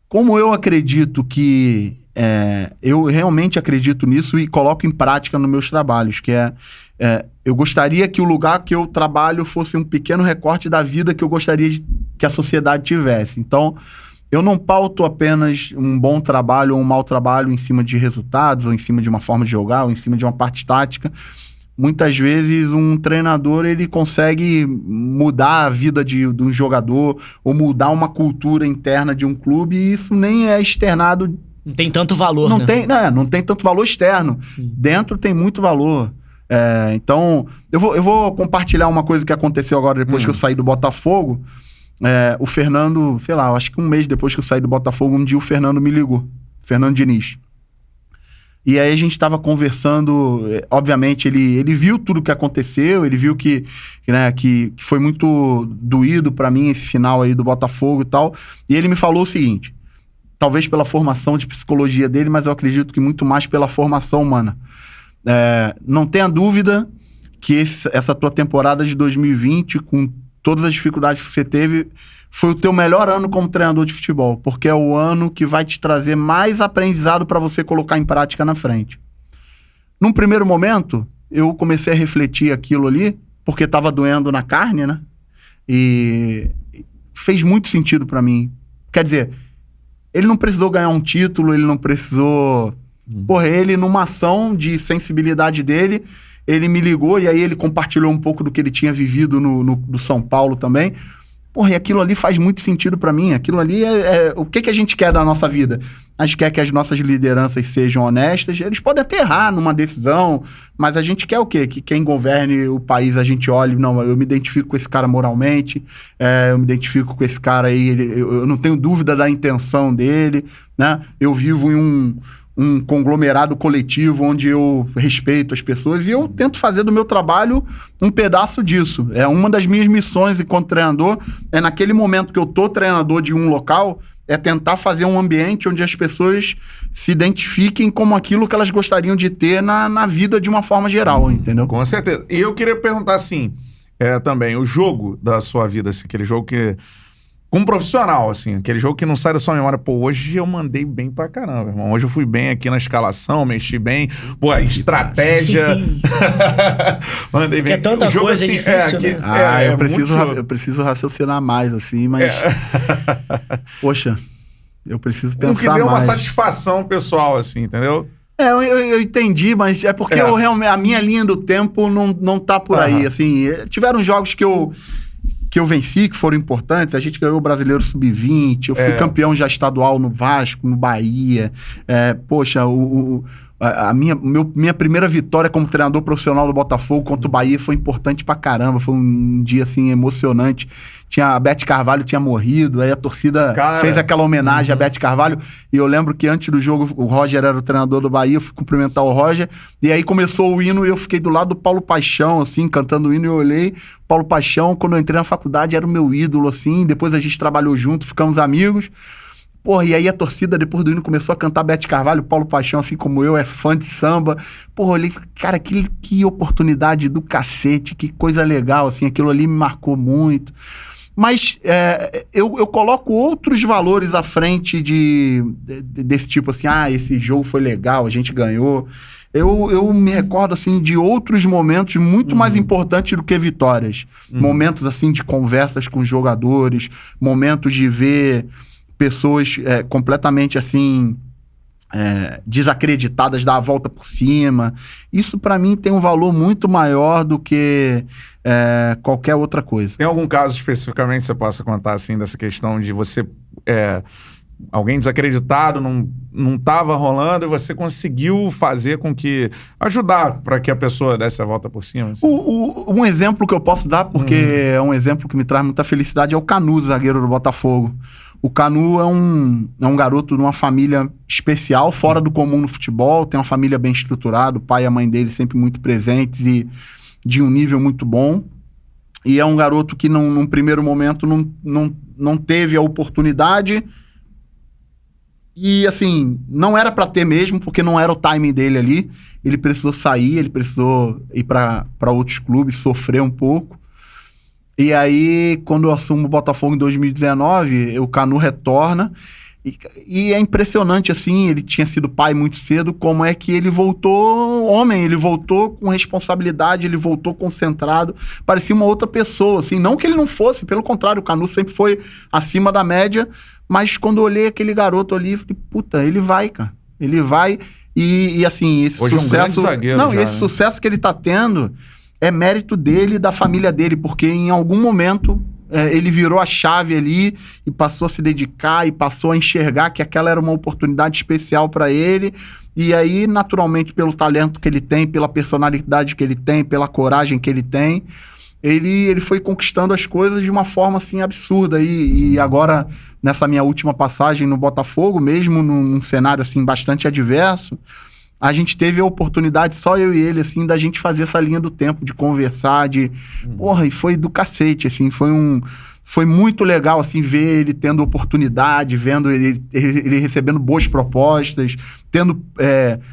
como eu acredito que... eu realmente acredito nisso e coloco em prática nos meus trabalhos, que eu gostaria que o lugar que eu trabalho fosse um pequeno recorte da vida que eu gostaria que a sociedade tivesse. Então, eu não pauto apenas um bom trabalho ou um mau trabalho em cima de resultados, ou em cima de uma forma de jogar, ou em cima de uma parte tática. Muitas vezes um treinador ele consegue mudar a vida de um jogador ou mudar uma cultura interna de um clube e isso nem é externado. Não tem tanto valor, não tem tanto valor externo. Dentro tem muito valor. Então, eu vou compartilhar uma coisa que aconteceu agora depois que eu saí do Botafogo. o Fernando, sei lá, acho que um mês depois que eu saí do Botafogo, um dia o Fernando me ligou. Fernando Diniz. E aí a gente estava conversando, obviamente ele viu tudo que aconteceu, ele viu que foi muito doído para mim esse final aí do Botafogo e tal, e ele me falou o seguinte, talvez pela formação de psicologia dele, mas eu acredito que muito mais pela formação humana. Não tenha dúvida que essa tua temporada de 2020, com todas as dificuldades que você teve, foi o teu melhor ano como treinador de futebol, porque é o ano que vai te trazer mais aprendizado para você colocar em prática na frente. Num primeiro momento, eu comecei a refletir aquilo ali, porque estava doendo na carne, né? E fez muito sentido para mim. Quer dizer, ele não precisou ganhar um título, ele não precisou... Porra, ele numa ação de sensibilidade dele, ele me ligou e aí ele compartilhou um pouco do que ele tinha vivido no São Paulo também. Porra, e aquilo ali faz muito sentido pra mim. Aquilo ali o que a gente quer da nossa vida? A gente quer que as nossas lideranças sejam honestas. Eles podem até errar numa decisão, mas a gente quer o quê? Que quem governe o país, a gente olhe, não, eu me identifico com esse cara moralmente, eu me identifico com esse cara aí, eu não tenho dúvida da intenção dele, né? Eu vivo em um conglomerado coletivo onde eu respeito as pessoas e eu tento fazer do meu trabalho um pedaço disso. É uma das minhas missões enquanto treinador, naquele momento que eu tô treinador de um local, tentar fazer um ambiente onde as pessoas se identifiquem como aquilo que elas gostariam de ter na vida de uma forma geral, entendeu? Com certeza. E eu queria perguntar assim, também, o jogo da sua vida, assim, aquele jogo que... Como profissional, assim, aquele jogo que não sai da sua memória. Pô, hoje eu mandei bem pra caramba, irmão. Hoje eu fui bem aqui na escalação, mexi bem. Pô, a estratégia. Mandei bem. É tanta jogo, coisa assim, difícil, né? Eu preciso raciocinar mais, assim, mas... Poxa, eu preciso pensar mais. O que deu uma satisfação pessoal, assim, entendeu? Eu entendi, mas é porque a minha linha do tempo não tá por aí, assim. Tiveram jogos que eu venci, que foram importantes. A gente ganhou o Brasileiro Sub-20, eu fui campeão já estadual no Vasco, no Bahia. Poxa, a minha primeira vitória como treinador profissional do Botafogo contra o Bahia foi importante pra caramba. Foi um dia, assim, emocionante. A Beth Carvalho tinha morrido, aí a torcida fez aquela homenagem a Beth Carvalho, e eu lembro que antes do jogo o Roger era o treinador do Bahia, eu fui cumprimentar o Roger, e aí começou o hino e eu fiquei do lado do Paulo Paixão, assim, cantando o hino, e eu olhei, Paulo Paixão, quando eu entrei na faculdade, era o meu ídolo, assim, depois a gente trabalhou junto, ficamos amigos. Porra, e aí a torcida, depois do hino, começou a cantar Beth Carvalho, Paulo Paixão, assim como eu, é fã de samba. Porra, olhei, cara, que oportunidade do cacete, que coisa legal, assim, aquilo ali me marcou muito. Mas eu coloco outros valores à frente desse tipo, assim, esse jogo foi legal, a gente ganhou. Eu me recordo, assim, de outros momentos muito mais importantes do que vitórias. Momentos, assim, de conversas com os jogadores, momentos de ver pessoas completamente, assim, desacreditadas dar a volta por cima. Isso, pra mim, tem um valor muito maior do que qualquer outra coisa. Tem algum caso especificamente que você possa contar, assim, dessa questão de você... alguém desacreditado, não estava rolando, e você conseguiu fazer com que... ajudar para que a pessoa desse a volta por cima? Assim. Um exemplo que eu posso dar, porque é um exemplo que me traz muita felicidade, é o Canu, zagueiro do Botafogo. O Canu é um garoto de uma família especial, fora do comum no futebol, tem uma família bem estruturada, o pai e a mãe dele sempre muito presentes e de um nível muito bom. E é um garoto que num primeiro momento não teve a oportunidade e, assim, não era para ter mesmo, porque não era o timing dele ali. Ele precisou sair, ele precisou ir para outros clubes, sofrer um pouco. E aí, quando eu assumo o Botafogo em 2019, o Canu retorna. E é impressionante, assim, ele tinha sido pai muito cedo, como é que ele voltou homem, ele voltou com responsabilidade, ele voltou concentrado, parecia uma outra pessoa, assim, não que ele não fosse, pelo contrário, o Canu sempre foi acima da média, mas quando eu olhei aquele garoto ali, eu falei, puta, ele vai, cara, ele vai, e assim, esse hoje sucesso... é um grande zagueiro já, esse sucesso que ele tá tendo é mérito dele e da família dele, porque em algum momento... ele virou a chave ali e passou a se dedicar e passou a enxergar que aquela era uma oportunidade especial para ele. E aí, naturalmente, pelo talento que ele tem, pela personalidade que ele tem, pela coragem que ele tem, ele foi conquistando as coisas de uma forma, assim, absurda. E agora, nessa minha última passagem no Botafogo, mesmo num cenário, assim, bastante adverso, a gente teve a oportunidade, só eu e ele, assim, da gente fazer essa linha do tempo, de conversar, Porra, e foi do cacete, assim, foi muito legal, assim, ver ele tendo oportunidade, vendo ele recebendo boas propostas, tendo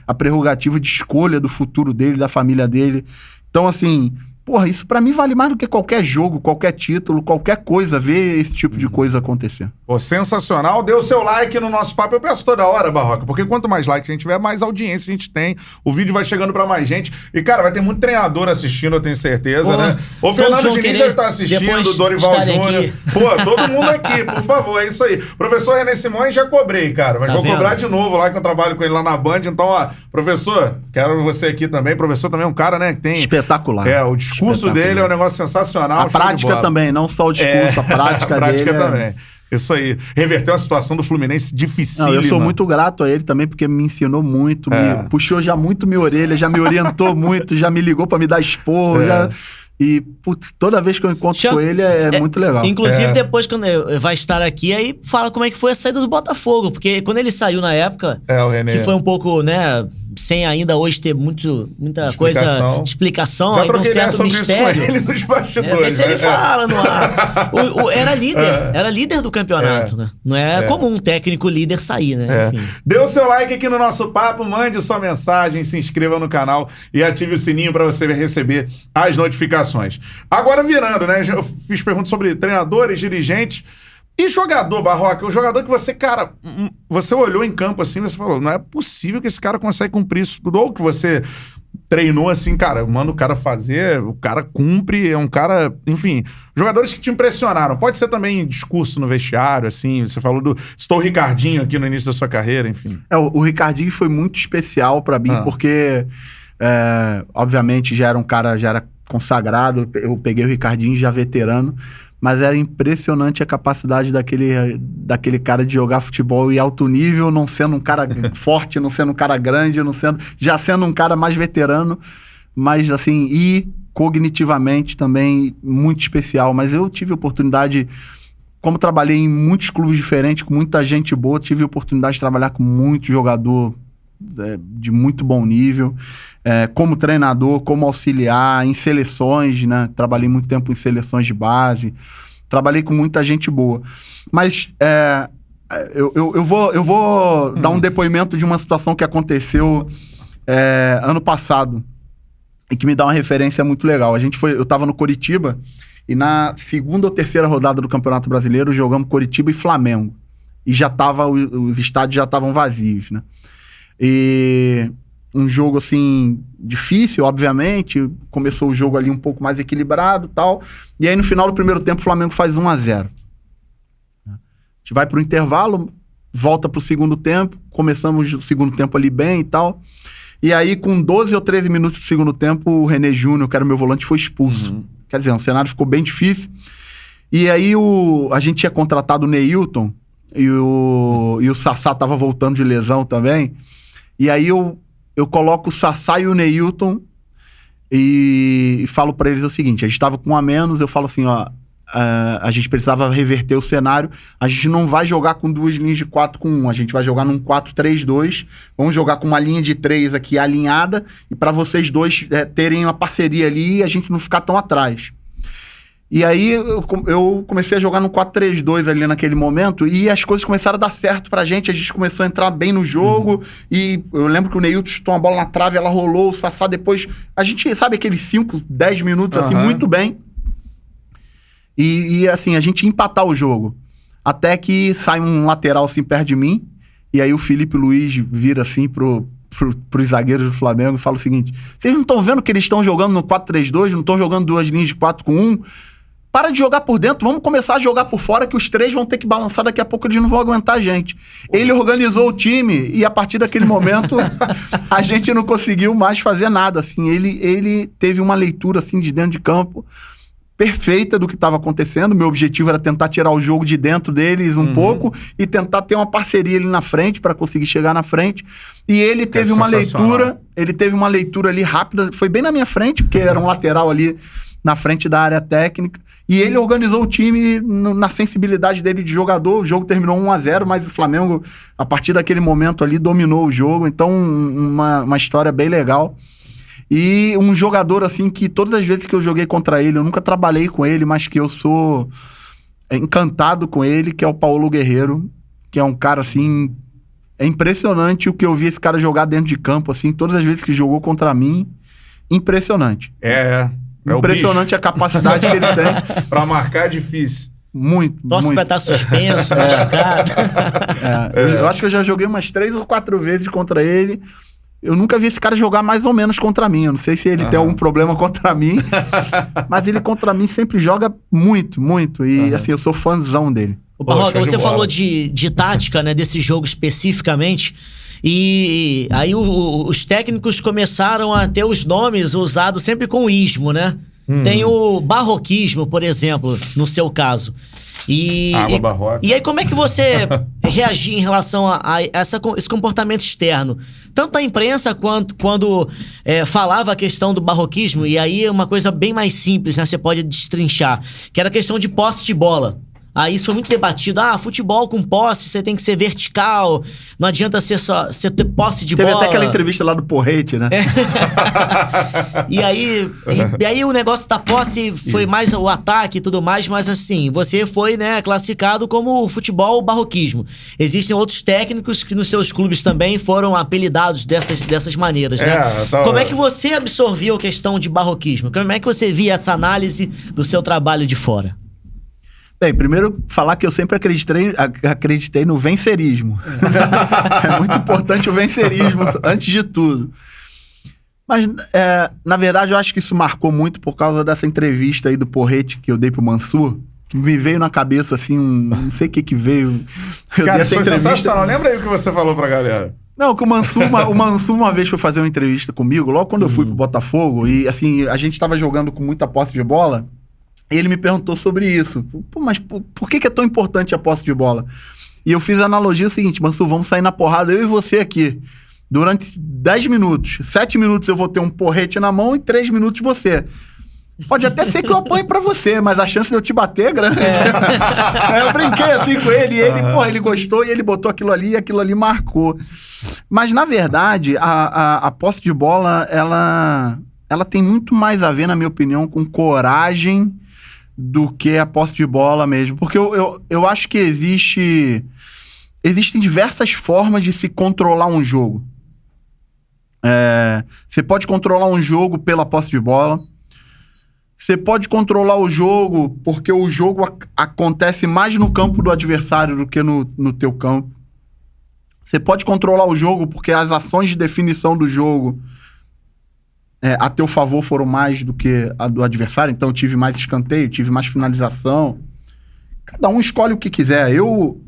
a prerrogativa de escolha do futuro dele, da família dele. Então, assim, porra, isso pra mim vale mais do que qualquer jogo, qualquer título, qualquer coisa, ver esse tipo de coisa acontecer. Pô, sensacional. Dê o seu like no nosso papo. Eu peço toda hora, Barroca, porque quanto mais like a gente tiver, mais audiência a gente tem. O vídeo vai chegando pra mais gente. E, cara, vai ter muito treinador assistindo, eu tenho certeza, né? O Fernando Diniz já tá assistindo, o Dorival Júnior. Pô, todo mundo aqui, por favor, é isso aí. Professor René Simões já cobrei, cara, mas vou cobrar de novo lá, que eu trabalho com ele lá na Band. Então, ó, professor, quero você aqui também. Professor também é um cara, né, que tem... Espetacular. O discurso dele é um negócio sensacional. A prática também, não só o discurso, a prática dele. Também. Isso aí. Reverteu a situação do Fluminense dificílima. Eu sou muito grato a ele também, porque me ensinou muito, me puxou já muito minha orelha, já me orientou muito, já me ligou pra me dar esporro, E, putz, toda vez que eu encontro com ele é muito legal. Inclusive, depois, quando vai estar aqui, aí fala como é que foi a saída do Botafogo. Porque quando ele saiu na época, o René, que foi um pouco, né, sem ainda hoje ter muita explicação, ainda um certo mistério. Ele nos bastidores, se ele fala no ar. Era líder do campeonato, né? Não é comum um técnico líder sair, né? Enfim. Dê o seu like aqui no nosso papo, mande sua mensagem, se inscreva no canal e ative o sininho para você receber as notificações. Agora virando, né? Eu fiz perguntas sobre treinadores, dirigentes e jogador, Barroca. O jogador que você, cara, você olhou em campo assim, você falou, não é possível que esse cara consegue cumprir isso tudo. Ou que você treinou assim, cara, manda o cara fazer, o cara cumpre, é um cara... Enfim, jogadores que te impressionaram. Pode ser também discurso no vestiário, assim, você falou citou o Ricardinho aqui no início da sua carreira, enfim. O Ricardinho foi muito especial pra mim, porque, obviamente, já era consagrado, eu peguei o Ricardinho já veterano, mas era impressionante a capacidade daquele cara de jogar futebol em alto nível, não sendo um cara forte, não sendo um cara grande, já sendo um cara mais veterano, mas assim, e cognitivamente também muito especial. Mas eu tive a oportunidade, como trabalhei em muitos clubes diferentes, com muita gente boa, tive a oportunidade de trabalhar com muito jogador de muito bom nível, como treinador, como auxiliar, em seleções, né? Trabalhei muito tempo em seleções de base, trabalhei com muita gente boa. Mas eu vou dar um depoimento de uma situação que aconteceu ano passado e que me dá uma referência muito legal. Eu estava no Coritiba e na segunda ou terceira rodada do Campeonato Brasileiro jogamos Coritiba e Flamengo. E os estádios já estavam vazios, né? E um jogo, assim, difícil, obviamente. Começou o jogo ali um pouco mais equilibrado e tal. E aí, no final do primeiro tempo, o Flamengo faz 1-0. A gente vai pro intervalo, volta pro segundo tempo. Começamos o segundo tempo ali bem e tal. E aí, com 12 ou 13 minutos do segundo tempo, o René Júnior, que era o meu volante, foi expulso. Quer dizer, o cenário ficou bem difícil. E aí, a gente tinha contratado o Neilton e o Sassá tava voltando de lesão também. E aí eu coloco o Sassá e o Neilton e falo pra eles o seguinte: a gente tava com 1 a menos, eu falo assim, ó, a gente precisava reverter o cenário, a gente não vai jogar com 2 linhas de 4 com 1, a gente vai jogar num 4-3-2, vamos jogar com uma linha de 3 aqui alinhada, e pra vocês dois terem uma parceria ali e a gente não ficar tão atrás. E aí eu comecei a jogar no 4-3-2 ali naquele momento e as coisas começaram a dar certo pra gente, a gente começou a entrar bem no jogo e eu lembro que o Neilton chutou uma bola na trave, ela rolou, o Sassá depois... A gente sabe aqueles 5, 10 minutos assim, muito bem. E assim, a gente ia empatar o jogo. Até que sai um lateral assim perto de mim e aí o Felipe Luiz vira assim pros zagueiros do Flamengo e fala o seguinte: vocês não estão vendo que eles estão jogando no 4-3-2, não estão jogando 2 linhas de 4 com 1? Para de jogar por dentro, vamos começar a jogar por fora, que os 3 vão ter que balançar, daqui a pouco eles não vão aguentar a gente. Ele organizou o time e a partir daquele momento a gente não conseguiu mais fazer nada, assim. Ele teve uma leitura, assim, de dentro de campo perfeita do que estava acontecendo. Meu objetivo era tentar tirar o jogo de dentro deles um pouco e tentar ter uma parceria ali na frente para conseguir chegar na frente. E ele teve uma leitura ali rápida, foi bem na minha frente, porque era um lateral ali na frente da área técnica. E ele organizou o time na sensibilidade dele de jogador. O jogo terminou 1-0, mas o Flamengo, a partir daquele momento ali, dominou o jogo. Então, uma história bem legal. E um jogador, assim, que todas as vezes que eu joguei contra ele, eu nunca trabalhei com ele, mas que eu sou encantado com ele, que é o Paulo Guerreiro, que é um cara, assim... É impressionante o que eu vi esse cara jogar dentro de campo, assim, todas as vezes que jogou contra mim. Impressionante. Impressionante a capacidade que ele tem. Pra marcar é difícil. Muito, Torce muito. pra estar suspenso, machucado. Eu acho que eu já joguei umas 3 ou 4 vezes contra ele. Eu nunca vi esse cara jogar mais ou menos contra mim. Eu não sei se ele tem algum problema contra mim, mas ele contra mim sempre joga muito, muito. E assim, eu sou fãzão dele. Barroca, você falou de tática, né, desse jogo especificamente, e aí os técnicos começaram a ter os nomes usados sempre com ismo, né? Tem o barroquismo, por exemplo, no seu caso. Água barroca. E aí, como é que você reagia em relação a esse comportamento externo? Tanto a imprensa quanto quando falava a questão do barroquismo, e aí é uma coisa bem mais simples, né? Você pode destrinchar, que era a questão de posse de bola. Aí isso foi muito debatido. Futebol com posse, você tem que ser vertical. Não adianta você ter posse de bola. Teve até aquela entrevista lá do Porrete, né? E aí o negócio da posse foi mais o ataque e tudo mais, mas assim, você foi, né, classificado como futebol barroquismo. Existem outros técnicos que nos seus clubes também foram apelidados dessas maneiras, né? Como é que você absorveu a questão de barroquismo? Como é que você via essa análise do seu trabalho de fora? Bem, primeiro falar que eu sempre acreditei no vencerismo. É muito importante o vencerismo antes de tudo. Mas, na verdade, eu acho que isso marcou muito por causa dessa entrevista aí do Porrete que eu dei pro Mansur, que me veio na cabeça, assim, não sei o que veio. Cara, isso foi sensacional. Lembra aí o que você falou pra galera? Não, que o Mansur uma vez foi fazer uma entrevista comigo, logo quando eu fui pro Botafogo, e assim, a gente tava jogando com muita posse de bola. E ele me perguntou sobre isso. Mas por que é tão importante a posse de bola? E eu fiz a analogia seguinte: Mansur, vamos sair na porrada, eu e você aqui. Durante 10 minutos. 7 minutos eu vou ter um porrete na mão e 3 minutos você. Pode até ser que eu apanhe pra você, mas a chance de eu te bater é grande. Eu brinquei assim com ele, e ele gostou, e ele botou aquilo ali, e aquilo ali marcou. Mas, na verdade, a posse de bola, ela tem muito mais a ver, na minha opinião, com coragem do que a posse de bola mesmo. Porque eu acho que existem diversas formas de se controlar um jogo. Você pode controlar um jogo pela posse de bola. Você pode controlar o jogo porque o jogo acontece mais no campo do adversário do que no teu campo. Você pode controlar o jogo porque as ações de definição do jogo a teu favor foram mais do que a do adversário. Então eu tive mais escanteio, tive mais finalização. Cada um escolhe o que quiser. Eu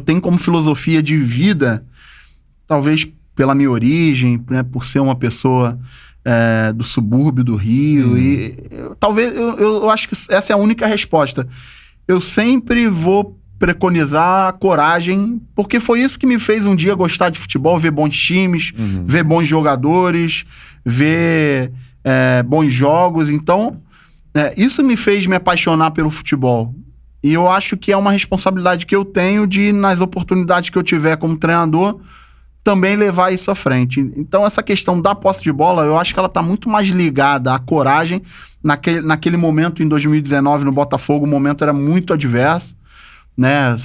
tenho como filosofia de vida, talvez pela minha origem, né, por ser uma pessoa do subúrbio do Rio, e eu acho que essa é a única resposta. Eu sempre vou preconizar a coragem, porque foi isso que me fez um dia gostar de futebol, ver bons times, ver bons jogadores, ver bons jogos. Então, isso me fez me apaixonar pelo futebol. E eu acho que é uma responsabilidade que eu tenho de, nas oportunidades que eu tiver como treinador, também levar isso à frente. Então, essa questão da posse de bola, eu acho que ela está muito mais ligada à coragem. Naquele momento, em 2019, no Botafogo, o momento era muito adverso, né?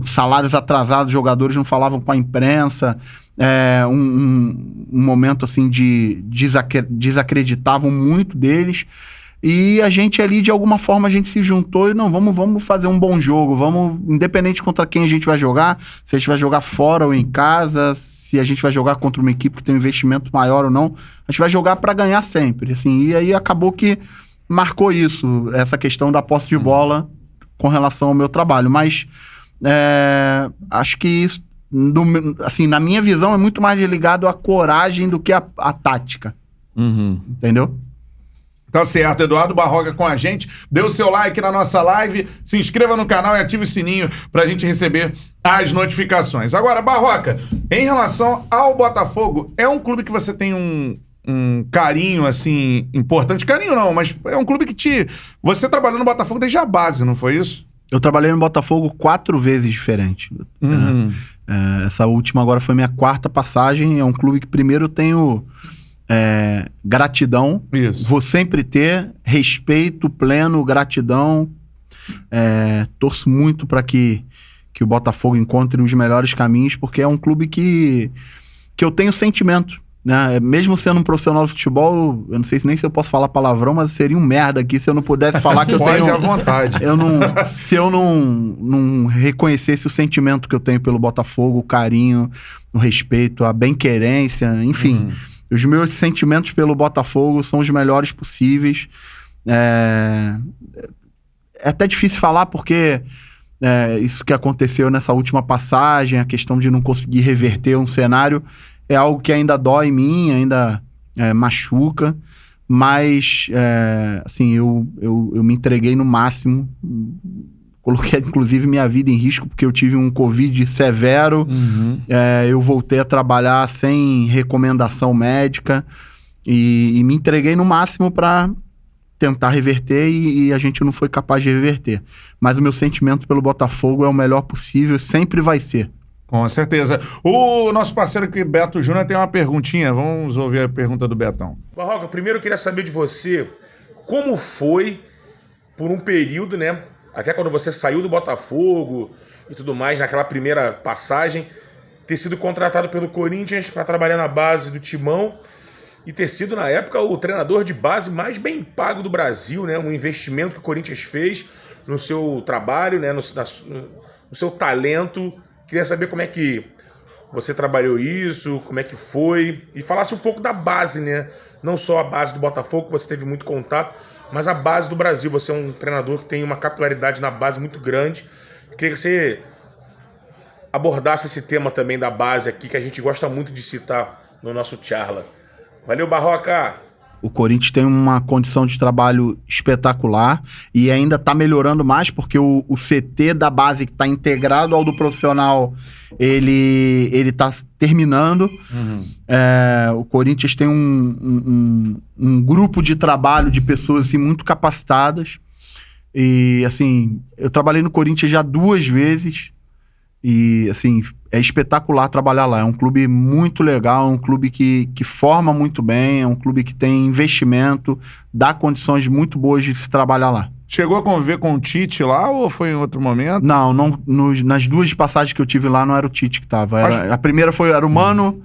Salários atrasados, jogadores não falavam com a imprensa, um momento assim desacreditavam muito deles, e a gente ali, de alguma forma, a gente se juntou e vamos fazer um bom jogo, independente contra quem a gente vai jogar, se a gente vai jogar fora ou em casa, se a gente vai jogar contra uma equipe que tem um investimento maior ou não, a gente vai jogar para ganhar sempre, assim. E aí acabou que marcou isso, essa questão da posse de bola com relação ao meu trabalho. Mas acho que isso, assim, na minha visão, é muito mais ligado à coragem do que à tática. Entendeu? Tá certo, Eduardo Barroca com a gente. Dê o seu like na nossa live, se inscreva no canal e ative o sininho pra gente receber as notificações. Agora, Barroca, em relação ao Botafogo, é um clube que você tem um carinho, assim, importante. Carinho não, mas é um clube que Você trabalhou no Botafogo desde a base, não foi isso? Eu trabalhei no Botafogo 4 vezes diferente. Essa última agora foi minha 4ª passagem. É um clube que primeiro eu tenho gratidão. Isso. Vou sempre ter respeito pleno, gratidão. Torço muito para que o Botafogo encontre os melhores caminhos, porque é um clube que eu tenho sentimento, né? Mesmo sendo um profissional de futebol, eu não sei nem se eu posso falar palavrão, mas seria um merda aqui se eu não pudesse falar que eu tenho... Pode à vontade. Se eu não reconhecesse o sentimento que eu tenho pelo Botafogo, o carinho, o respeito, a bem-querência, enfim. Os meus sentimentos pelo Botafogo são os melhores possíveis. É até difícil falar porque isso que aconteceu nessa última passagem, a questão de não conseguir reverter um cenário, é algo que ainda dói em mim, ainda machuca, mas assim, eu me entreguei no máximo, coloquei inclusive minha vida em risco porque eu tive um Covid severo, eu voltei a trabalhar sem recomendação médica e me entreguei no máximo para tentar reverter e a gente não foi capaz de reverter. Mas o meu sentimento pelo Botafogo é o melhor possível, sempre vai ser. Com certeza. O nosso parceiro aqui, Beto Júnior, tem uma perguntinha. Vamos ouvir a pergunta do Betão. Barroca, primeiro eu queria saber de você como foi, por um período, né? Até quando você saiu do Botafogo e tudo mais, naquela primeira passagem, ter sido contratado pelo Corinthians para trabalhar na base do Timão e ter sido, na época, o treinador de base mais bem pago do Brasil, né? Um investimento que o Corinthians fez no seu trabalho, né? No seu talento. Queria saber como é que você trabalhou isso, como é que foi, e falasse um pouco da base, né? Não só a base do Botafogo, que você teve muito contato, mas a base do Brasil. Você é um treinador que tem uma capilaridade na base muito grande. Queria que você abordasse esse tema também da base aqui, que a gente gosta muito de citar no nosso Charla. Valeu, Barroca! O Corinthians tem uma condição de trabalho espetacular e ainda está melhorando mais porque o CT da base que está integrado ao do profissional, ele está terminando. O Corinthians tem um grupo de trabalho de pessoas assim, muito capacitadas. E, assim, eu trabalhei no Corinthians já 2 vezes e, assim, é espetacular trabalhar lá. É um clube muito legal, é um clube que forma muito bem, é um clube que tem investimento, dá condições muito boas de se trabalhar lá. Chegou a conviver com o Tite lá ou foi em outro momento? Não, nas 2 passagens que eu tive lá não era o Tite que tava. A primeira era o Mano,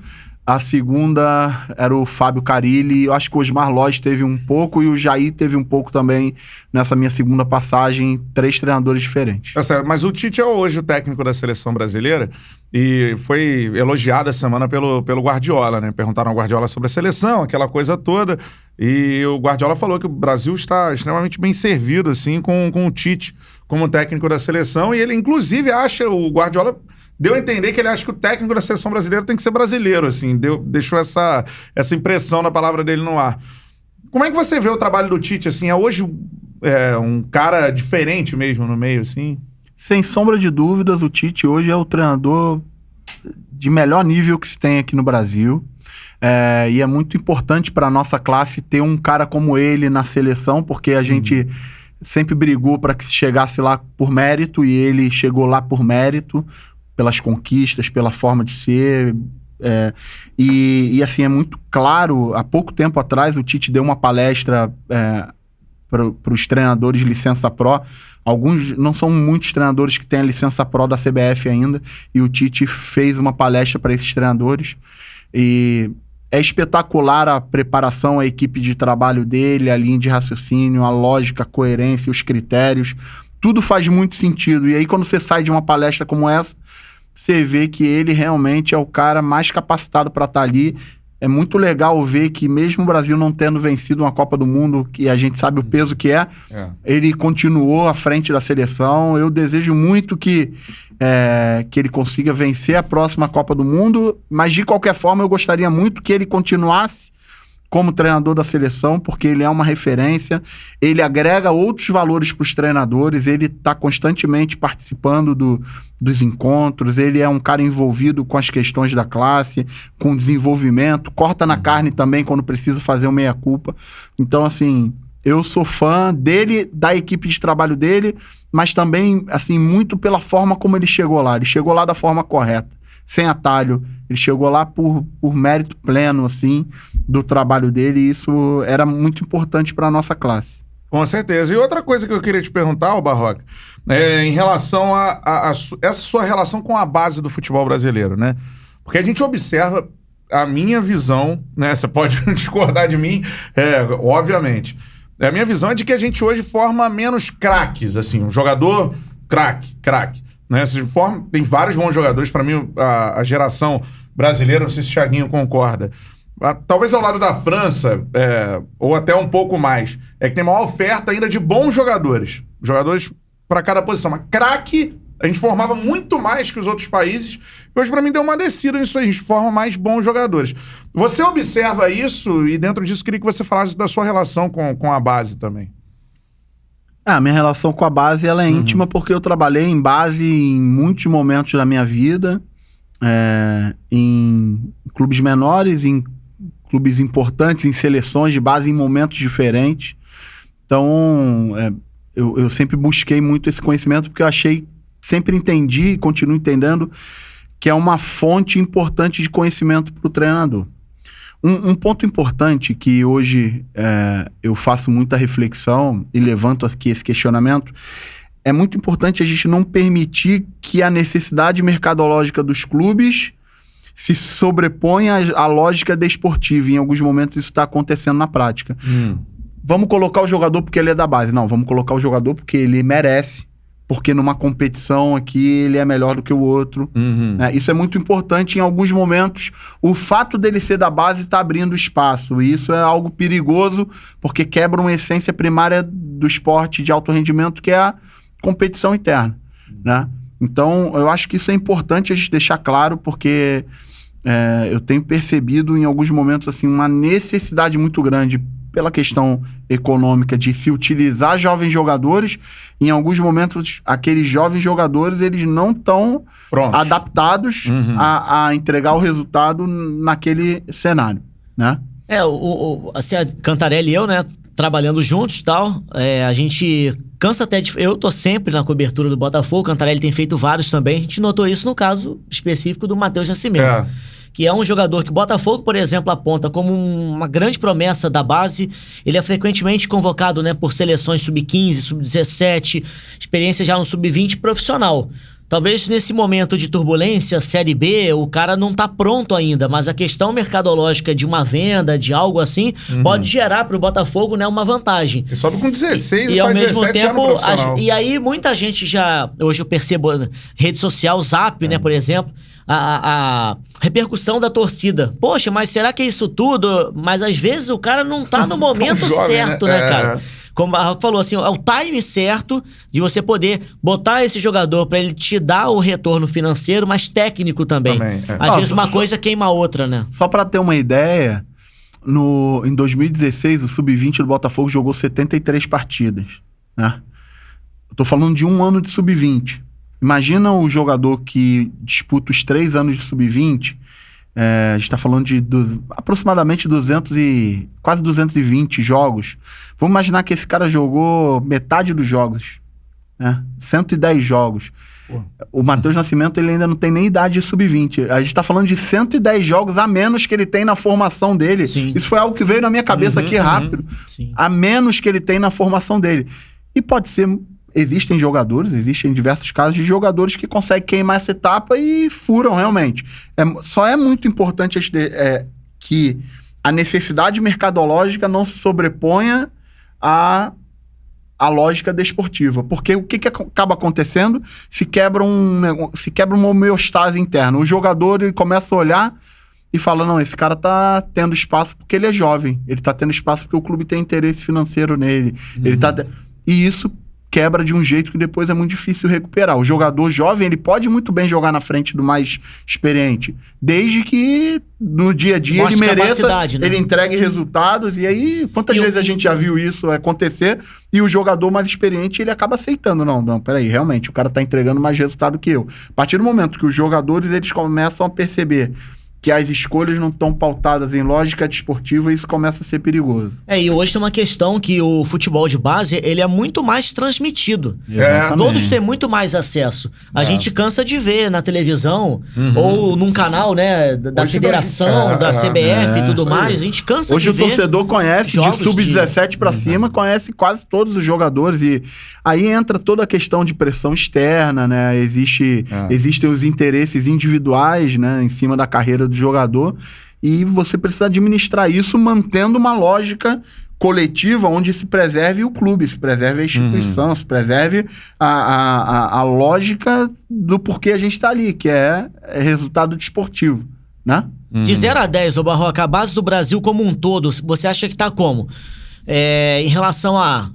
a segunda era o Fábio Carilli. Eu acho que o Osmar Lóis teve um pouco e o Jair teve um pouco também nessa minha segunda passagem. 3 treinadores diferentes. É sério, mas o Tite é hoje o técnico da seleção brasileira e foi elogiado essa semana pelo Guardiola, né? Perguntaram ao Guardiola sobre a seleção, aquela coisa toda. E o Guardiola falou que o Brasil está extremamente bem servido, assim, com o Tite como técnico da seleção. E ele, inclusive, o Guardiola deu a entender que ele acha que o técnico da seleção brasileira tem que ser brasileiro, assim. Deixou essa impressão na palavra dele no ar. Como é que você vê o trabalho do Tite, assim? É hoje um cara diferente mesmo no meio, assim? Sem sombra de dúvidas, o Tite hoje é o treinador de melhor nível que se tem aqui no Brasil. E é muito importante para a nossa classe ter um cara como ele na seleção, porque a gente sempre brigou para que se chegasse lá por mérito e ele chegou lá por mérito, pelas conquistas, pela forma de ser. E assim, é muito claro, há pouco tempo atrás o Tite deu uma palestra para os treinadores de licença Pro. Alguns, não são muitos treinadores que têm a licença Pro da CBF ainda, e o Tite fez uma palestra para esses treinadores. E é espetacular a preparação, a equipe de trabalho dele, a linha de raciocínio, a lógica, a coerência, os critérios. Tudo faz muito sentido. E aí, quando você sai de uma palestra como essa, você vê que ele realmente é o cara mais capacitado para estar ali. É muito legal ver que mesmo o Brasil não tendo vencido uma Copa do Mundo, que a gente sabe o peso que ele continuou à frente da seleção. Eu desejo muito que ele consiga vencer a próxima Copa do Mundo, mas de qualquer forma eu gostaria muito que ele continuasse como treinador da seleção, porque ele é uma referência, ele agrega outros valores para os treinadores, ele está constantemente participando dos encontros, ele é um cara envolvido com as questões da classe, com desenvolvimento, corta na carne também quando precisa fazer o meia-culpa. Então, assim, eu sou fã dele, da equipe de trabalho dele, mas também, assim, muito pela forma como ele chegou lá. Ele chegou lá da forma correta, sem atalho. Ele chegou lá por mérito pleno, assim, do trabalho dele, e isso era muito importante para a nossa classe. Com certeza. E outra coisa que eu queria te perguntar, Barroca, em relação a essa sua relação com a base do futebol brasileiro, né? Porque a gente observa a minha visão, né? Você pode discordar de mim, obviamente. A minha visão é de que a gente hoje forma menos craques, assim, um jogador craque, né? Tem vários bons jogadores. Para mim, a geração brasileira, não sei se o Thiaguinho concorda, talvez ao lado da França, ou até um pouco mais, é que tem maior oferta ainda de bons jogadores para cada posição. Mas craque, a gente formava muito mais que os outros países, e hoje para mim deu uma descida nisso aí, a gente forma mais bons jogadores. Você observa isso, e dentro disso queria que você falasse da sua relação com a base também. A minha relação com a base ela é íntima, porque eu trabalhei em base em muitos momentos da minha vida, em clubes menores, em clubes importantes, em seleções de base, em momentos diferentes. Então, eu sempre busquei muito esse conhecimento, porque eu sempre entendi e continuo entendendo que é uma fonte importante de conhecimento para o treinador. Um ponto importante que hoje eu faço muita reflexão e levanto aqui esse questionamento, é muito importante a gente não permitir que a necessidade mercadológica dos clubes se sobreponha à lógica desportiva. Em alguns momentos isso está acontecendo na prática. Vamos colocar o jogador porque ele é da base. Não, vamos colocar o jogador porque ele merece, porque numa competição aqui ele é melhor do que o outro. Isso é muito importante em alguns momentos. O fato dele ser da base está abrindo espaço, e isso é algo perigoso, porque quebra uma essência primária do esporte de alto rendimento, que é a competição interna, né? Então, eu acho que isso é importante a gente deixar claro, porque eu tenho percebido em alguns momentos assim, uma necessidade muito grande pela questão econômica de se utilizar jovens jogadores. Em alguns momentos, aqueles jovens jogadores, eles não estão adaptados a entregar o resultado naquele cenário, né? Assim, a Cantarelli e eu, né, trabalhando juntos e tal, a gente cansa até de... Eu tô sempre na cobertura do Botafogo, o Cantarelli tem feito vários também, a gente notou isso no caso específico do Matheus Nascimento. Que é um jogador que o Botafogo, por exemplo, aponta como uma grande promessa da base. Ele é frequentemente convocado, né, por seleções sub-15, sub-17, experiência já no sub-20 profissional. Talvez nesse momento de turbulência, Série B, o cara não tá pronto ainda, mas a questão mercadológica de uma venda, de algo assim, pode gerar pro Botafogo, né, uma vantagem. Ele sobe com 16 e ao faz mesmo 17 tempo, e aí muita gente já, hoje eu percebo, rede social, Zap, né, por exemplo, a repercussão da torcida. Poxa, mas será que é isso tudo? Mas às vezes o cara não tá no momento jovem, certo, né, cara? Como o Barroca falou, assim, é o time certo de você poder botar esse jogador pra ele te dar o retorno financeiro, mas técnico também. Às vezes uma coisa queima a outra, né? Só pra ter uma ideia, em 2016, o Sub-20 do Botafogo jogou 73 partidas, né? Eu tô falando de um ano de Sub-20. Imagina o jogador que disputa os 3 anos de Sub-20, a gente tá falando de aproximadamente quase 220 jogos. Vamos imaginar que esse cara jogou metade dos jogos, né? 110 jogos. O Matheus Nascimento, ele ainda não tem nem idade de Sub-20. A gente tá falando de 110 jogos a menos que ele tem na formação dele. Sim. Isso foi algo que veio na minha cabeça aqui rápido. A menos que ele tem na formação dele. E pode ser... Existem diversos casos de jogadores que conseguem queimar essa etapa e furam realmente. Só é muito importante que a necessidade mercadológica não se sobreponha à lógica desportiva. Porque o que acaba acontecendo? Se quebra uma homeostase interna. O jogador, ele começa a olhar e fala, não, esse cara tá tendo espaço porque ele é jovem. Ele tá tendo espaço porque o clube tem interesse financeiro nele. E isso quebra de um jeito que depois é muito difícil recuperar. O jogador jovem, ele pode muito bem jogar na frente do mais experiente, desde que no dia a dia ele mereça, né? Ele entregue resultados, e aí quantas vezes a gente já viu isso acontecer, e o jogador mais experiente, ele acaba aceitando, não, peraí, realmente, o cara tá entregando mais resultado que eu. A partir do momento que os jogadores, eles começam a perceber que as escolhas não estão pautadas em lógica desportiva, isso começa a ser perigoso. E hoje tem uma questão que o futebol de base, ele é muito mais transmitido. Todos têm muito mais acesso. A gente cansa de ver na televisão, ou num canal, né, da hoje federação, da CBF e tudo mais, a gente cansa hoje de ver. Hoje o torcedor conhece, de sub-17 pra cima, conhece quase todos os jogadores, e aí entra toda a questão de pressão externa, né, existem os interesses individuais, né, em cima da carreira do jogador, e você precisa administrar isso mantendo uma lógica coletiva onde se preserve o clube, se preserve a instituição, se preserve a lógica do porquê a gente está ali, que é resultado desportivo, né? De 0 a 10, ô Barroca, a base do Brasil como um todo, você acha que tá como? Em relação a...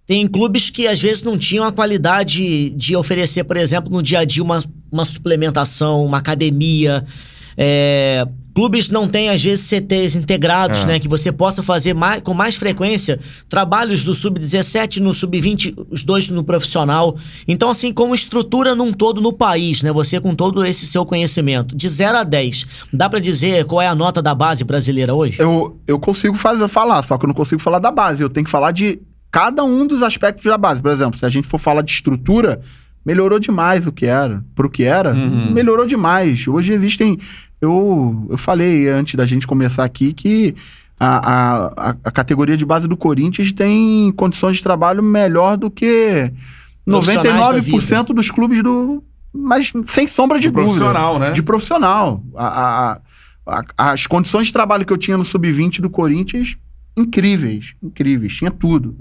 Tem clubes que às vezes não tinham a qualidade de oferecer, por exemplo, no dia a dia uma suplementação, uma academia. Clubes não têm, às vezes, CTs integrados, né? Que você possa fazer com mais frequência trabalhos do Sub-17 no Sub-20, os dois no profissional. Então, assim, como estrutura num todo no país, né? Você com todo esse seu conhecimento, de 0 a 10, dá pra dizer qual é a nota da base brasileira hoje? Eu consigo falar, só que eu não consigo falar da base. Eu tenho que falar de cada um dos aspectos da base. Por exemplo, se a gente for falar de estrutura, melhorou demais pro que era, melhorou demais. Hoje existem... Eu falei antes da gente começar aqui que a categoria de base do Corinthians tem condições de trabalho melhor do que 99% dos clubes mas sem sombra de dúvida. Profissional, né? De profissional. As condições de trabalho que eu tinha no Sub-20 do Corinthians, incríveis. Tinha tudo.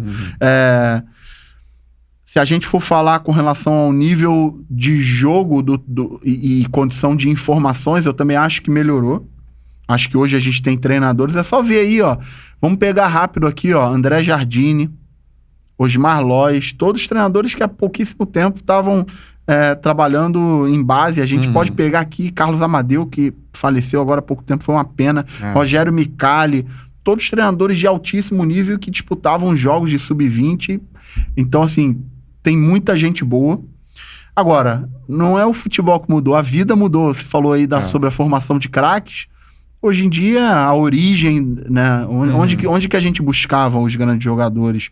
Se a gente for falar com relação ao nível de jogo e condição de informações, eu também acho que melhorou. Acho que hoje a gente tem treinadores, é só ver aí, ó. Vamos pegar rápido aqui, ó. André Jardine, Osmar Lois, todos os treinadores que há pouquíssimo tempo estavam trabalhando em base. A gente pode pegar aqui Carlos Amadeu, que faleceu agora há pouco tempo, foi uma pena. Rogério Micali, todos treinadores de altíssimo nível que disputavam jogos de Sub-20. Então, assim... Tem muita gente boa. Agora, não é o futebol que mudou, a vida mudou. Você falou aí sobre a formação de craques. Hoje em dia, a origem, né? Onde que a gente buscava os grandes jogadores?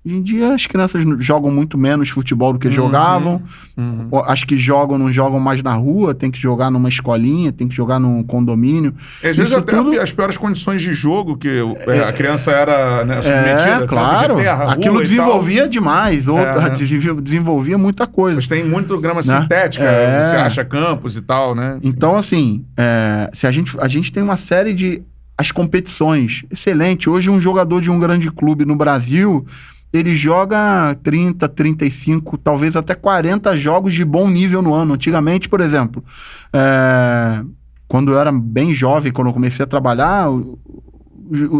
Hoje em dia, as crianças jogam muito menos futebol do que jogavam. As que jogam, não jogam mais na rua, tem que jogar numa escolinha, tem que jogar num condomínio. Às vezes até as piores condições de jogo que a criança era, né, submetida. Claro. De terra, aquilo desenvolvia demais, desenvolvia muita coisa. Mas tem muito grama sintética, você acha campos e tal, né? Então, assim, se a gente tem uma série de... As competições, excelente. Hoje, um jogador de um grande clube no Brasil... Ele joga 30, 35, talvez até 40 jogos de bom nível no ano. Antigamente, por exemplo, quando eu era bem jovem, quando eu comecei a trabalhar,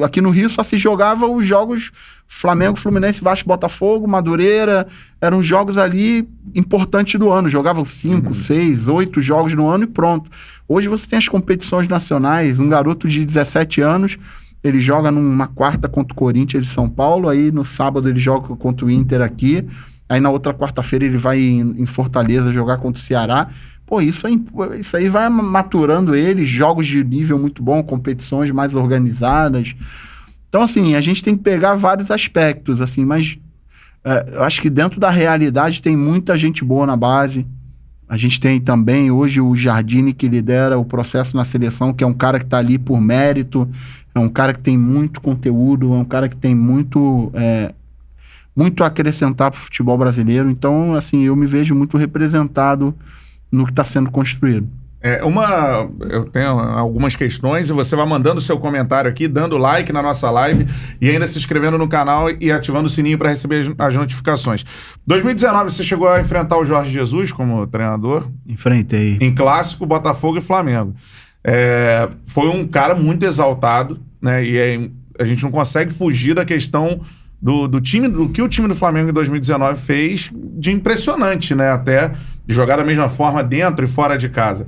aqui no Rio só se jogava os jogos Flamengo, Fluminense, Vasco, Botafogo, Madureira. Eram jogos ali importantes do ano. Jogavam 5, 6, 8 jogos no ano e pronto. Hoje você tem as competições nacionais. Um garoto de 17 anos... Ele joga numa quarta contra o Corinthians de São Paulo, aí no sábado ele joga contra o Inter aqui, aí na outra quarta-feira ele vai em Fortaleza jogar contra o Ceará. Pô, isso aí vai maturando ele, jogos de nível muito bom, competições mais organizadas. Então, assim, a gente tem que pegar vários aspectos, assim, mas eu acho que dentro da realidade tem muita gente boa na base. A gente tem também hoje o Jardine, que lidera o processo na seleção, que é um cara que está ali por mérito, é um cara que tem muito conteúdo, é um cara que tem muito a acrescentar para o futebol brasileiro. Então, assim, eu me vejo muito representado no que está sendo construído. Eu tenho algumas questões e você vai mandando seu comentário aqui, dando like na nossa live e ainda se inscrevendo no canal e ativando o sininho para receber as notificações. 2019 você chegou a enfrentar o Jorge Jesus como treinador? Enfrentei. Em clássico, Botafogo e Flamengo. Foi um cara muito exaltado, né? E a gente não consegue fugir da questão do que o time do Flamengo em 2019 fez de impressionante, né? Até de jogar da mesma forma dentro e fora de casa.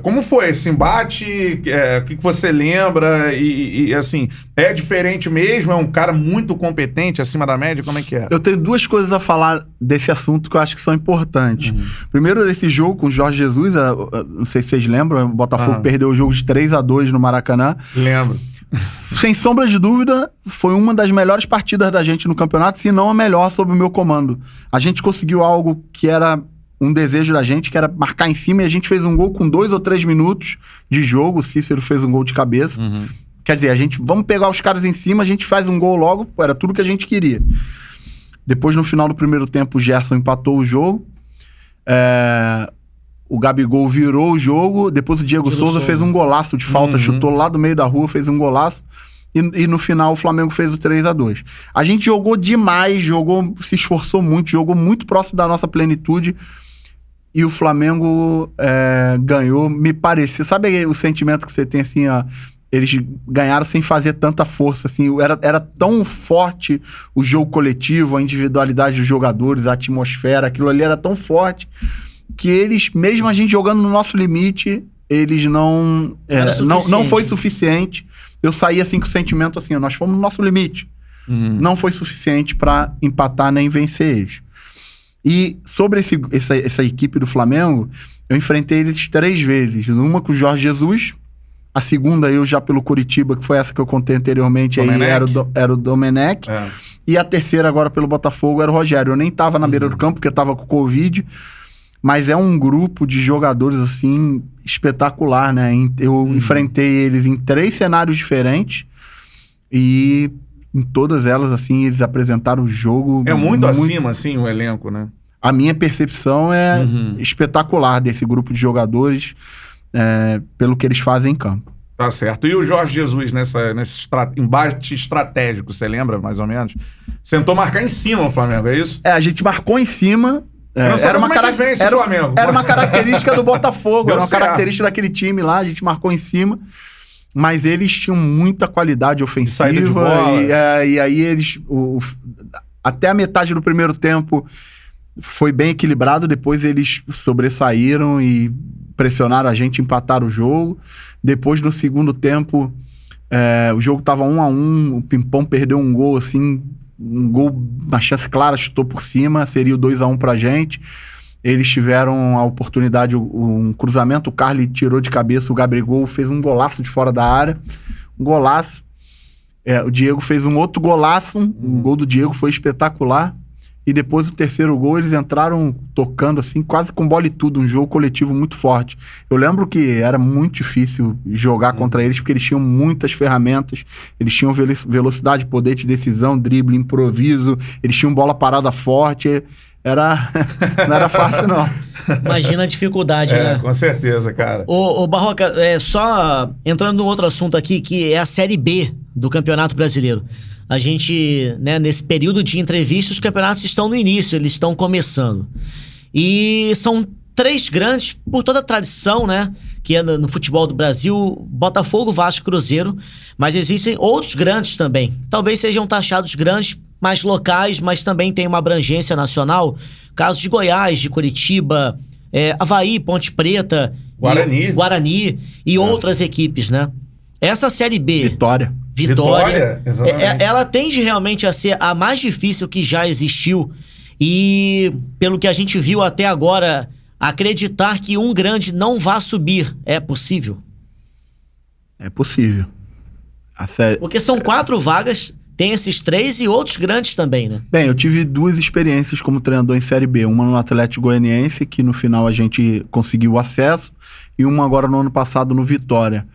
Como foi esse embate? O que você lembra? E assim, é diferente mesmo? É um cara muito competente, acima da média? Como é que é? Eu tenho duas coisas a falar desse assunto que eu acho que são importantes. Primeiro, esse jogo com o Jorge Jesus, não sei se vocês lembram, o Botafogo perdeu o jogo de 3-2 no Maracanã. Lembro. Sem sombra de dúvida, foi uma das melhores partidas da gente no campeonato, se não a melhor sob o meu comando. A gente conseguiu algo que era um desejo da gente, que era marcar em cima, e a gente fez um gol com 2 ou 3 minutos de jogo. O Cícero fez um gol de cabeça. Quer dizer, vamos pegar os caras em cima, a gente faz um gol logo, era tudo que a gente queria. Depois, no final do primeiro tempo, o Gerson empatou o jogo. O Gabigol virou o jogo. Depois o Diego Souza fez um golaço de falta, chutou lá do meio da rua, fez um golaço. E no final o Flamengo fez o 3-2. A gente jogou demais, se esforçou muito, jogou muito próximo da nossa plenitude. E o Flamengo ganhou, me pareceu. Sabe o sentimento que você tem assim, ó? Eles ganharam sem fazer tanta força, assim. Era tão forte o jogo coletivo, a individualidade dos jogadores, a atmosfera, aquilo ali era tão forte que eles, mesmo a gente jogando no nosso limite, eles não foi suficiente. Eu saí assim com o sentimento assim, nós fomos no nosso limite. Não foi suficiente para empatar nem vencer eles. E sobre essa equipe do Flamengo, eu enfrentei eles 3 vezes. Uma com o Jorge Jesus, a segunda eu já pelo Coritiba, que foi essa que eu contei anteriormente, aí era o Domenech. E a terceira agora pelo Botafogo era o Rogério. Eu nem tava na beira do campo, porque eu tava com Covid, mas é um grupo de jogadores, assim, espetacular, né? Eu enfrentei eles em 3 cenários diferentes e em todas elas, assim, eles apresentaram o jogo... muito acima, assim, o elenco, né? A minha percepção é espetacular desse grupo de jogadores, pelo que eles fazem em campo. Tá certo. E o Jorge Jesus nesse embate estratégico, você lembra, mais ou menos? Tentou marcar em cima o Flamengo, é isso? A gente marcou em cima... Era uma característica do Botafogo, era uma característica daquele time lá, a gente marcou em cima, mas eles tinham muita qualidade ofensiva, saída de bola. E aí eles, até a metade do primeiro tempo foi bem equilibrado, depois eles sobressaíram e pressionaram a gente, empataram o jogo. Depois, no segundo tempo, o jogo tava 1-1, o Pimpão perdeu um gol assim, uma chance clara, chutou por cima, seria o 2-1 pra gente. Eles tiveram a oportunidade, um cruzamento, o Carly tirou de cabeça, o Gabigol fez um golaço de fora da área, um golaço. O Diego fez um outro golaço, o gol do Diego foi espetacular. E depois o terceiro gol, eles entraram tocando assim, quase com bola e tudo, um jogo coletivo muito forte. Eu lembro que era muito difícil jogar contra eles, porque eles tinham muitas ferramentas, eles tinham velocidade, poder de decisão, drible, improviso, eles tinham bola parada forte, não era fácil não. Imagina a dificuldade, né? Com certeza, cara. Ô Barroca, só entrando num outro assunto aqui, que é a Série B do Campeonato Brasileiro. A gente, né, nesse período de entrevista, os campeonatos estão no início, eles estão começando. E são 3 grandes, por toda a tradição, né, que é no futebol do Brasil, Botafogo, Vasco e Cruzeiro, mas existem outros grandes também. Talvez sejam taxados grandes, mais locais, mas também tem uma abrangência nacional. Casos de Goiás, de Curitiba, Avaí, Ponte Preta, Guarani e outras equipes, né? Essa Série B... Vitória, ela tende realmente a ser a mais difícil que já existiu e, pelo que a gente viu até agora, acreditar que um grande não vá subir é possível? É possível. Porque são 4 vagas, tem esses 3 e outros grandes também, né? Bem, eu tive 2 experiências como treinador em Série B, uma no Atlético Goianiense, que no final a gente conseguiu o acesso, e uma agora no ano passado no Vitória.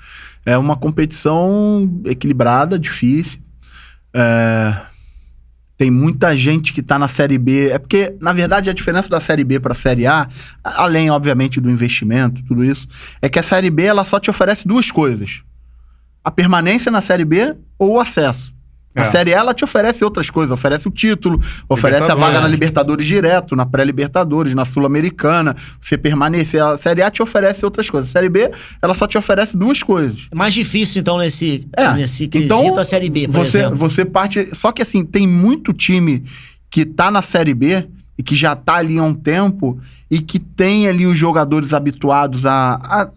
É uma competição equilibrada, difícil. Tem muita gente que tá na Série B. É porque, na verdade, a diferença da Série B para a Série A, além, obviamente, do investimento, tudo isso, é que a Série B ela só te oferece 2 coisas. A permanência na Série B ou o acesso. A Série A, ela te oferece outras coisas. Oferece o título, oferece a vaga na Libertadores direto, na pré-Libertadores, na Sul-Americana. Você permanecer. A Série A te oferece outras coisas. A Série B, ela só te oferece duas coisas. É mais difícil, então, nesse quesito, a Série B, por exemplo. Você parte... Só que, assim, tem muito time que tá na Série B e que já tá ali há um tempo e que tem ali os jogadores habituados a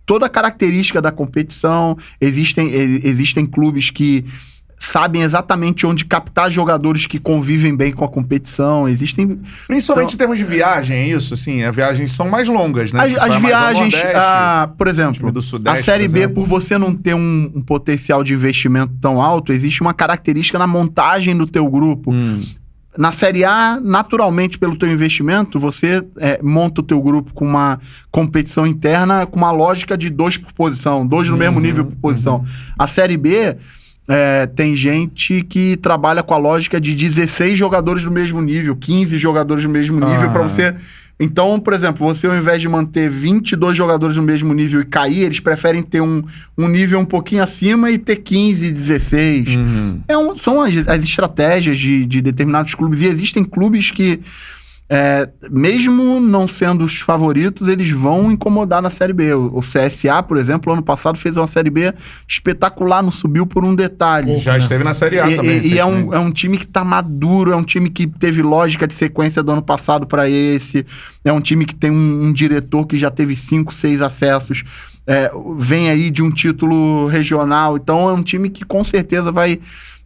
toda a característica da competição. Existem clubes que sabem exatamente onde captar jogadores que convivem bem com a competição. Existem... Principalmente em termos de viagem, é isso? Assim, as viagens são mais longas, né? As viagens, por exemplo, do Sudeste, a Série B, por você não ter um potencial de investimento tão alto, existe uma característica na montagem do teu grupo. Na Série A, naturalmente, pelo teu investimento, você monta o teu grupo com uma competição interna, com uma lógica de 2 por posição, 2 no mesmo nível por posição. A Série B, tem gente que trabalha com a lógica de 16 jogadores do mesmo nível, 15 jogadores do mesmo nível, para você... Então, por exemplo, você ao invés de manter 22 jogadores no mesmo nível e cair, eles preferem ter um nível um pouquinho acima e ter 15, 16. São as estratégias de determinados clubes. E existem clubes que, mesmo não sendo os favoritos, eles vão incomodar na Série B. O CSA, por exemplo, ano passado fez uma Série B espetacular, não subiu por um detalhe. Já esteve na Série A também. E é um time que tá maduro, é um time que teve lógica de sequência do ano passado para esse. É um time que tem um diretor que já teve 5, 6 acessos. Vem aí de um título regional. Então é um time que com certeza vai...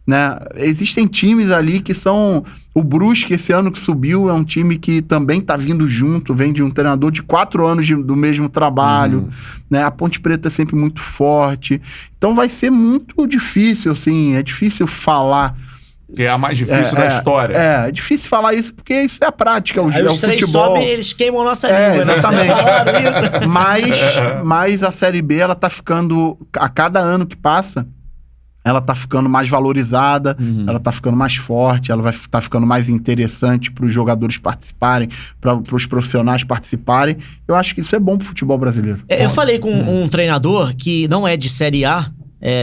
Né? Existem times ali que são... O Brusque, esse ano que subiu, é um time que também tá vindo junto, vem de um treinador de 4 anos do mesmo trabalho, né? A Ponte Preta é sempre muito forte. Então vai ser muito difícil, assim, é difícil falar... Que é a mais difícil da história. É difícil falar isso, porque isso é a prática, aí o os três futebol. Sobem, eles queimam a nossa língua, exatamente. Né? Mas a Série B, ela tá ficando... A cada ano que passa... ela tá ficando mais valorizada, ela tá ficando mais forte, ela vai tá ficando mais interessante para os jogadores participarem, para os profissionais participarem. Eu acho que isso é bom pro futebol brasileiro. Eu falei com um treinador que não é de Série A,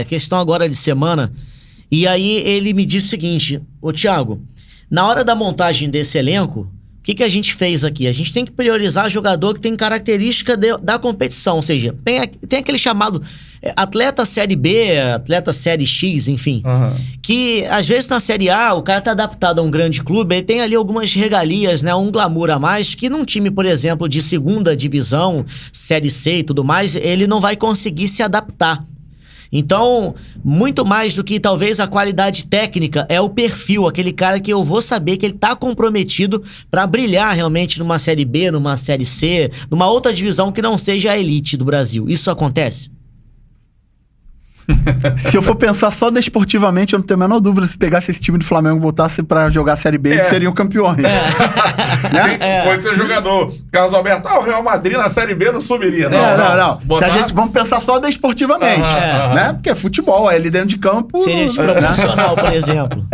questão agora de semana, e aí ele me disse o seguinte: ô Thiago, na hora da montagem desse elenco, o que a gente fez aqui? A gente tem que priorizar jogador que tem característica da competição, ou seja, tem aquele chamado atleta Série B, atleta Série X, enfim, que às vezes na Série A o cara tá adaptado a um grande clube, ele tem ali algumas regalias, né, um glamour a mais, que num time, por exemplo, de segunda divisão, Série C e tudo mais, ele não vai conseguir se adaptar. Então, muito mais do que talvez a qualidade técnica, é o perfil, aquele cara que eu vou saber que ele tá comprometido para brilhar realmente numa Série B, numa Série C, numa outra divisão que não seja a elite do Brasil. Isso acontece? Se eu for pensar só desportivamente, eu não tenho a menor dúvida, se pegasse esse time do Flamengo e botasse pra jogar a Série B, eles seriam campeões. Foi ser jogador. Carlos Alberto, o Real Madrid na Série B não subiria. Não. Botar... Se a gente, vamos pensar só desportivamente, né? Porque é futebol, ali dentro de campo... Seria desproporcional, por exemplo.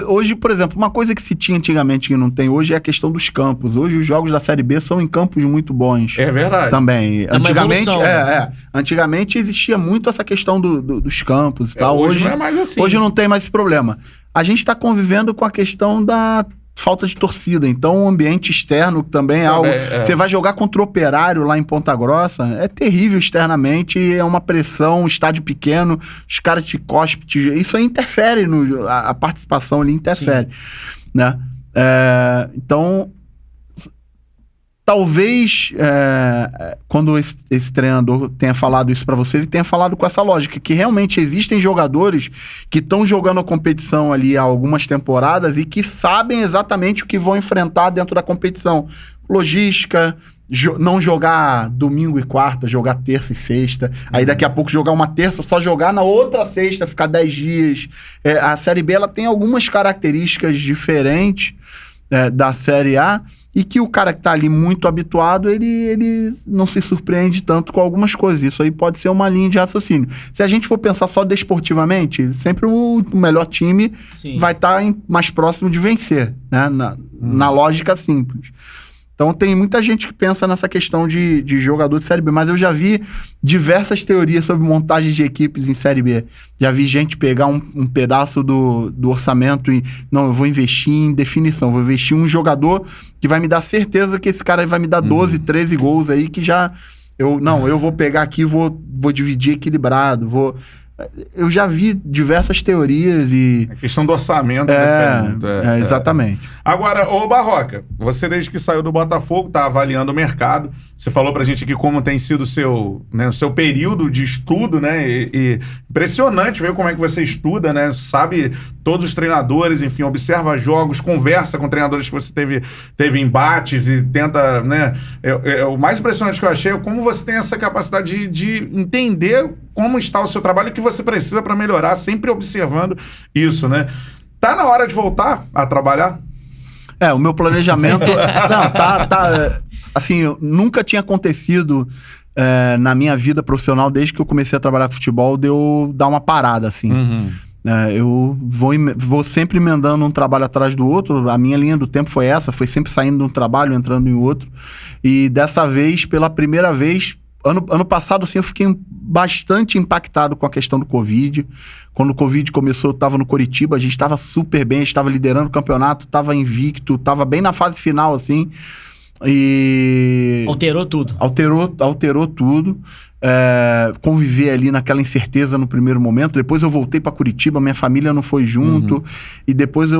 Hoje, por exemplo, uma coisa que se tinha antigamente que não tem hoje é a questão dos campos. Hoje os jogos da Série B são em campos muito bons. É verdade. Também. Antigamente, Antigamente existia muito essa questão dos campos e tal. Hoje não é mais assim. Hoje não tem mais esse problema. A gente está convivendo com a questão da falta de torcida. Então, o ambiente externo também é algo... Você vai jogar contra o Operário lá em Ponta Grossa, é terrível externamente, é uma pressão, um estádio pequeno, os caras te cospem, isso aí interfere, a participação ali interfere. Né? Então... Talvez, quando esse treinador tenha falado isso pra você, ele tenha falado com essa lógica, que realmente existem jogadores que estão jogando a competição ali há algumas temporadas e que sabem exatamente o que vão enfrentar dentro da competição. Logística, não jogar domingo e quarta, jogar terça e sexta, aí daqui a pouco jogar uma terça, só jogar na outra sexta, ficar 10 dias. A Série B, ela tem algumas características diferentes da Série A, e que o cara que tá ali muito habituado, ele não se surpreende tanto com algumas coisas. Isso aí pode ser uma linha de raciocínio. Se a gente for pensar só desportivamente, sempre o melhor time vai estar mais próximo de vencer, né? Na lógica simples. Então tem muita gente que pensa nessa questão de jogador de Série B, mas eu já vi diversas teorias sobre montagem de equipes em Série B. Já vi gente pegar um pedaço do orçamento e, não, eu vou investir em definição, vou investir em um jogador que vai me dar certeza que esse cara vai me dar 12, 13 gols aí, que já... eu vou pegar aqui e vou dividir equilibrado, Eu já vi diversas teorias e... A questão do orçamento muito. Exatamente. Agora, ô Barroca, você desde que saiu do Botafogo, tá avaliando o mercado. Você falou pra gente aqui como tem sido o seu período de estudo, né? E impressionante ver como é que você estuda, né? Sabe todos os treinadores, enfim, observa jogos, conversa com treinadores que você teve embates e tenta, né? O mais impressionante que eu achei é como você tem essa capacidade de entender como está o seu trabalho e o que você precisa para melhorar, sempre observando isso, né? Tá na hora de voltar a trabalhar? O meu planejamento... assim, nunca tinha acontecido na minha vida profissional, desde que eu comecei a trabalhar com futebol, de eu dar uma parada, assim. Eu vou sempre emendando um trabalho atrás do outro. A minha linha do tempo foi essa, foi sempre saindo de um trabalho, entrando em outro. E dessa vez, pela primeira vez... Ano passado, assim, eu fiquei bastante impactado com a questão do Covid. Quando o Covid começou, eu estava no Coritiba, a gente estava super bem, a gente estava liderando o campeonato, estava invicto, estava bem na fase final, assim. E... Alterou tudo. Alterou tudo. Conviver ali naquela incerteza no primeiro momento. Depois eu voltei para Curitiba, minha família não foi junto. E depois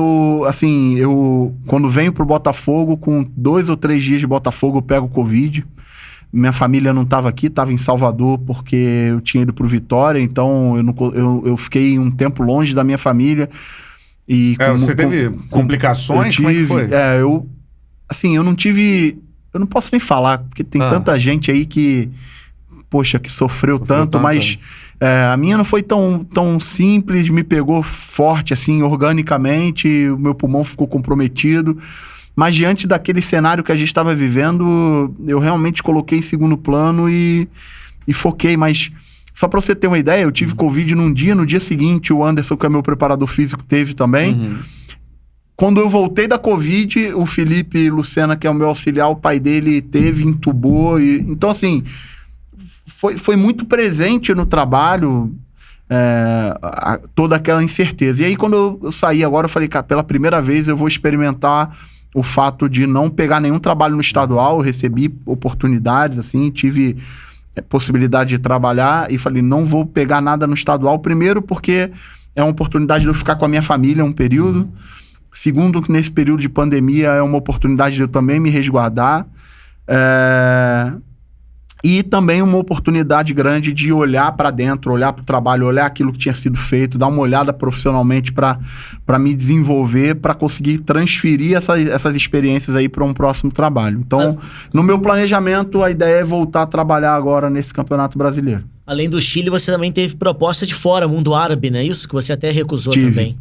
quando venho pro Botafogo, com 2 ou 3 dias de Botafogo, eu pego o Covid. Minha família não estava aqui, estava em Salvador porque eu tinha ido pro Vitória, então eu fiquei um tempo longe da minha família. E você teve complicações? Como é que foi? Eu não tive... Eu não posso nem falar, porque tem tanta gente aí que sofreu tanto, mas a minha não foi tão simples, me pegou forte, assim, organicamente, o meu pulmão ficou comprometido. Mas diante daquele cenário que a gente estava vivendo, eu realmente coloquei em segundo plano e foquei. Mas só para você ter uma ideia, eu tive Covid no dia seguinte o Anderson, que é meu preparador físico, teve também. Quando eu voltei da Covid, o Felipe Lucena, que é o meu auxiliar, o pai dele teve, entubou. Então, assim, foi muito presente no trabalho toda aquela incerteza. E aí, quando eu saí agora, eu falei, cara, pela primeira vez eu vou experimentar o fato de não pegar nenhum trabalho no estadual. Eu recebi oportunidades, assim, tive possibilidade de trabalhar e falei, não vou pegar nada no estadual. Primeiro, porque é uma oportunidade de eu ficar com a minha família um período. Segundo, que nesse período de pandemia é uma oportunidade de eu também me resguardar. E também uma oportunidade grande de olhar para dentro, olhar para o trabalho, olhar aquilo que tinha sido feito, dar uma olhada profissionalmente para me desenvolver, para conseguir transferir essas experiências aí para um próximo trabalho. Então, no meu planejamento, a ideia é voltar a trabalhar agora nesse Campeonato Brasileiro. Além do Chile, você também teve proposta de fora, mundo árabe, não é isso? Que você até recusou também.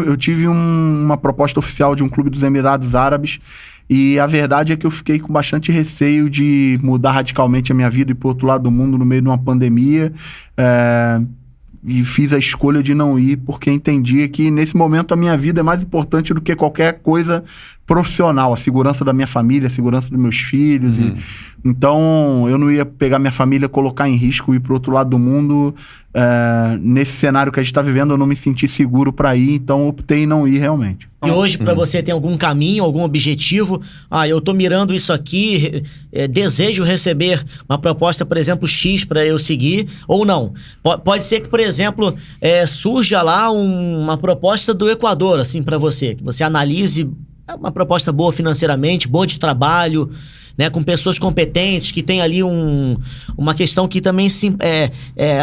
Eu tive uma proposta oficial de um clube dos Emirados Árabes. E a verdade é que eu fiquei com bastante receio de mudar radicalmente a minha vida e ir pro outro lado do mundo no meio de uma pandemia. E fiz a escolha de não ir, porque entendi que nesse momento a minha vida é mais importante do que qualquer coisa profissional. A segurança da minha família, a segurança dos meus filhos. Então, eu não ia pegar minha família, colocar em risco e ir pro outro lado do mundo. Nesse cenário que a gente tá vivendo, eu não me senti seguro para ir, então optei em não ir realmente. E hoje, para você, tem algum caminho, algum objetivo? Eu tô mirando isso aqui, desejo receber uma proposta, por exemplo, X para eu seguir, ou não. Pode ser que, por exemplo, surja lá uma proposta do Equador, assim, para você, que você analise uma proposta boa financeiramente, boa de trabalho, né, com pessoas competentes, que tem ali uma questão que também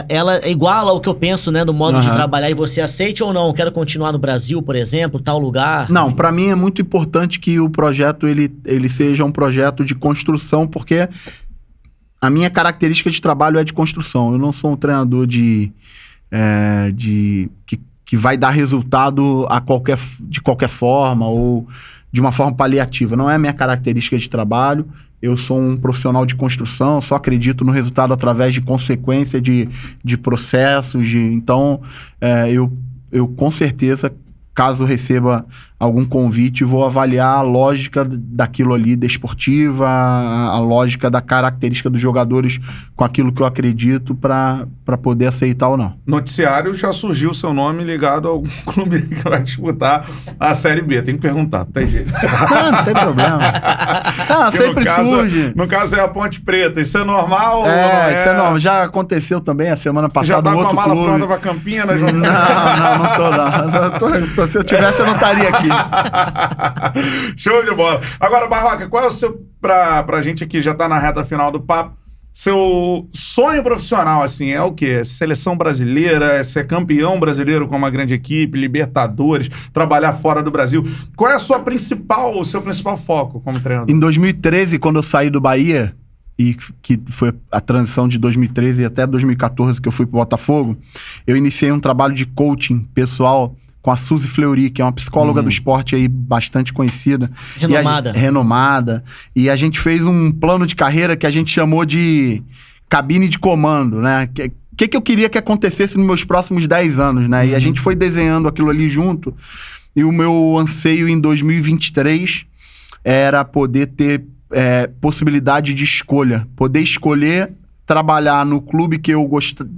ela iguala ao que eu penso, né, no modo de trabalhar, e você aceite ou não? Quero continuar no Brasil, por exemplo, tal lugar? Não, para mim é muito importante que o projeto ele seja um projeto de construção, porque a minha característica de trabalho é de construção. Eu não sou um treinador que vai dar resultado de qualquer forma ou de uma forma paliativa. Não é a minha característica de trabalho. Eu sou um profissional de construção, só acredito no resultado através de consequência de processos. Então, eu com certeza, caso receba algum convite, vou avaliar a lógica daquilo ali, desportiva, a lógica da característica dos jogadores com aquilo que eu acredito para poder aceitar ou não. Noticiário já surgiu o seu nome ligado a algum clube que vai disputar a Série B. Tem que perguntar, não tem jeito. Não tem problema. Sempre surge. No caso é a Ponte Preta. Isso é normal? Isso é normal. Já aconteceu também a semana passada. Já tá com a mala clube. pronta pra Campinas? Não tô não. Se eu tivesse, eu não estaria aqui. Show de bola. Agora, Barroca, qual é o seu, pra gente aqui, já tá na reta final do papo, seu sonho profissional, assim, é o quê? Seleção brasileira, é ser campeão brasileiro com uma grande equipe, Libertadores, trabalhar fora do Brasil. Qual é o seu principal foco como treinador? Em 2013, quando eu saí do Bahia, e que foi a transição de 2013 até 2014 que eu fui pro Botafogo, eu iniciei um trabalho de coaching pessoal com a Suzy Fleury, que é uma psicóloga do esporte aí bastante conhecida. Renomada. E a gente fez um plano de carreira que a gente chamou de cabine de comando, né? Que eu queria que acontecesse nos meus próximos 10 anos, né? E a gente foi desenhando aquilo ali junto. E o meu anseio em 2023 era poder ter possibilidade de escolha. Poder escolher trabalhar no clube que eu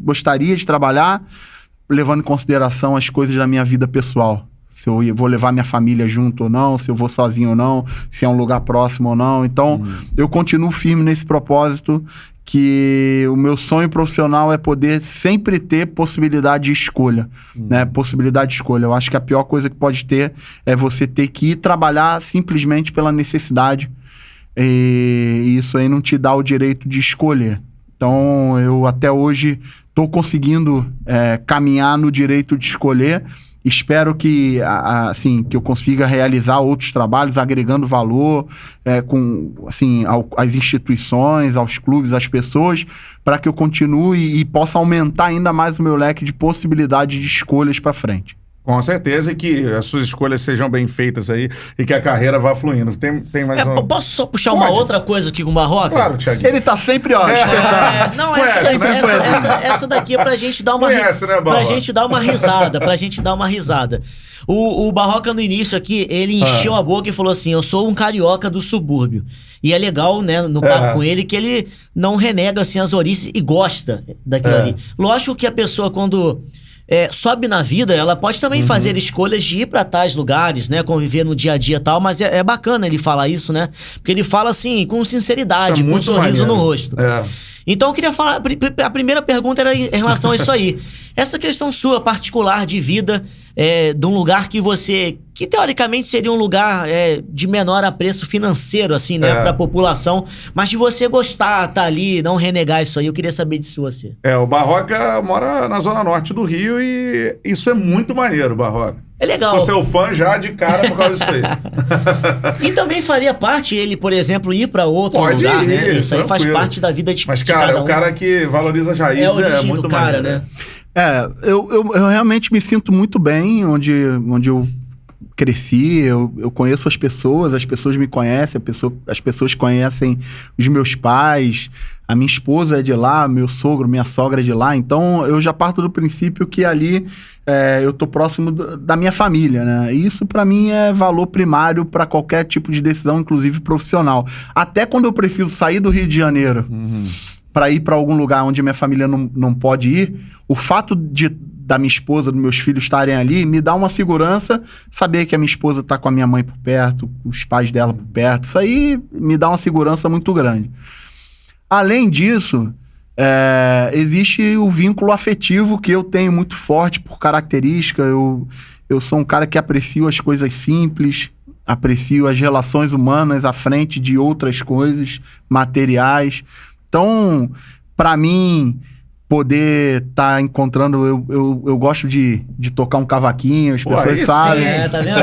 gostaria de trabalhar, levando em consideração as coisas da minha vida pessoal. Se eu vou levar minha família junto ou não, se eu vou sozinho ou não, se é um lugar próximo ou não. Então, eu continuo firme nesse propósito, que o meu sonho profissional é poder sempre ter possibilidade de escolha, né? Possibilidade de escolha. Eu acho que a pior coisa que pode ter é você ter que ir trabalhar simplesmente pela necessidade. E isso aí não te dá o direito de escolher. Então, eu até hoje estou conseguindo caminhar no direito de escolher. Espero que, que eu consiga realizar outros trabalhos, agregando valor às instituições, aos clubes, às pessoas, para que eu continue e possa aumentar ainda mais o meu leque de possibilidades de escolhas para frente. Com certeza, e que as suas escolhas sejam bem feitas aí e que a carreira vá fluindo. Tem mais um... Posso só puxar uma outra coisa aqui com o Barroca? Claro, Thiaguinho. Ele tá sempre, ó. Essa daqui é pra gente dar uma... Conhece, né, Barroca? Pra gente dar uma risada. O Barroca, no início aqui, ele encheu a boca e falou assim, eu sou um carioca do subúrbio. E é legal, né, no papo com ele, que ele não renega, assim, as origens e gosta daquilo ali. Lógico que a pessoa, quando... sobe na vida, ela pode também fazer escolhas de ir pra tais lugares, né? Conviver no dia a dia e tal, mas é bacana ele falar isso, né? Porque ele fala assim, com sinceridade, com um sorriso no rosto. Então eu queria falar, a primeira pergunta era em relação a isso aí. Essa questão sua particular de vida, de um lugar que teoricamente seria um lugar de menor apreço financeiro, assim, né, pra população, mas de você gostar, tá ali, não renegar isso aí, eu queria saber disso você. O Barroca mora na zona norte do Rio e isso é muito maneiro, Barroca. É legal. Sou seu fã já de cara por causa disso aí. E também faria parte ele, por exemplo, ir pra outro lugar, né? Isso aí faz parte da vida de Mas, cara, o cara que valoriza as raízes é muito maneiro, né? Eu realmente me sinto muito bem onde eu cresci, eu conheço as pessoas me conhecem, as pessoas conhecem os meus pais, a minha esposa é de lá, meu sogro, minha sogra é de lá, então eu já parto do princípio que ali eu tô próximo da minha família, né? E isso pra mim é valor primário pra qualquer tipo de decisão, inclusive profissional. Até quando eu preciso sair do Rio de Janeiro pra ir pra algum lugar onde minha família não pode ir, o fato da minha esposa, dos meus filhos estarem ali, me dá uma segurança, saber que a minha esposa tá com a minha mãe por perto, os pais dela por perto, isso aí me dá uma segurança muito grande. Além disso, existe o vínculo afetivo que eu tenho muito forte por característica, eu sou um cara que aprecio as coisas simples, aprecio as relações humanas à frente de outras coisas materiais. Então, para mim, poder estar encontrando... Eu gosto de tocar um cavaquinho, as pessoas sabem. Tá vendo?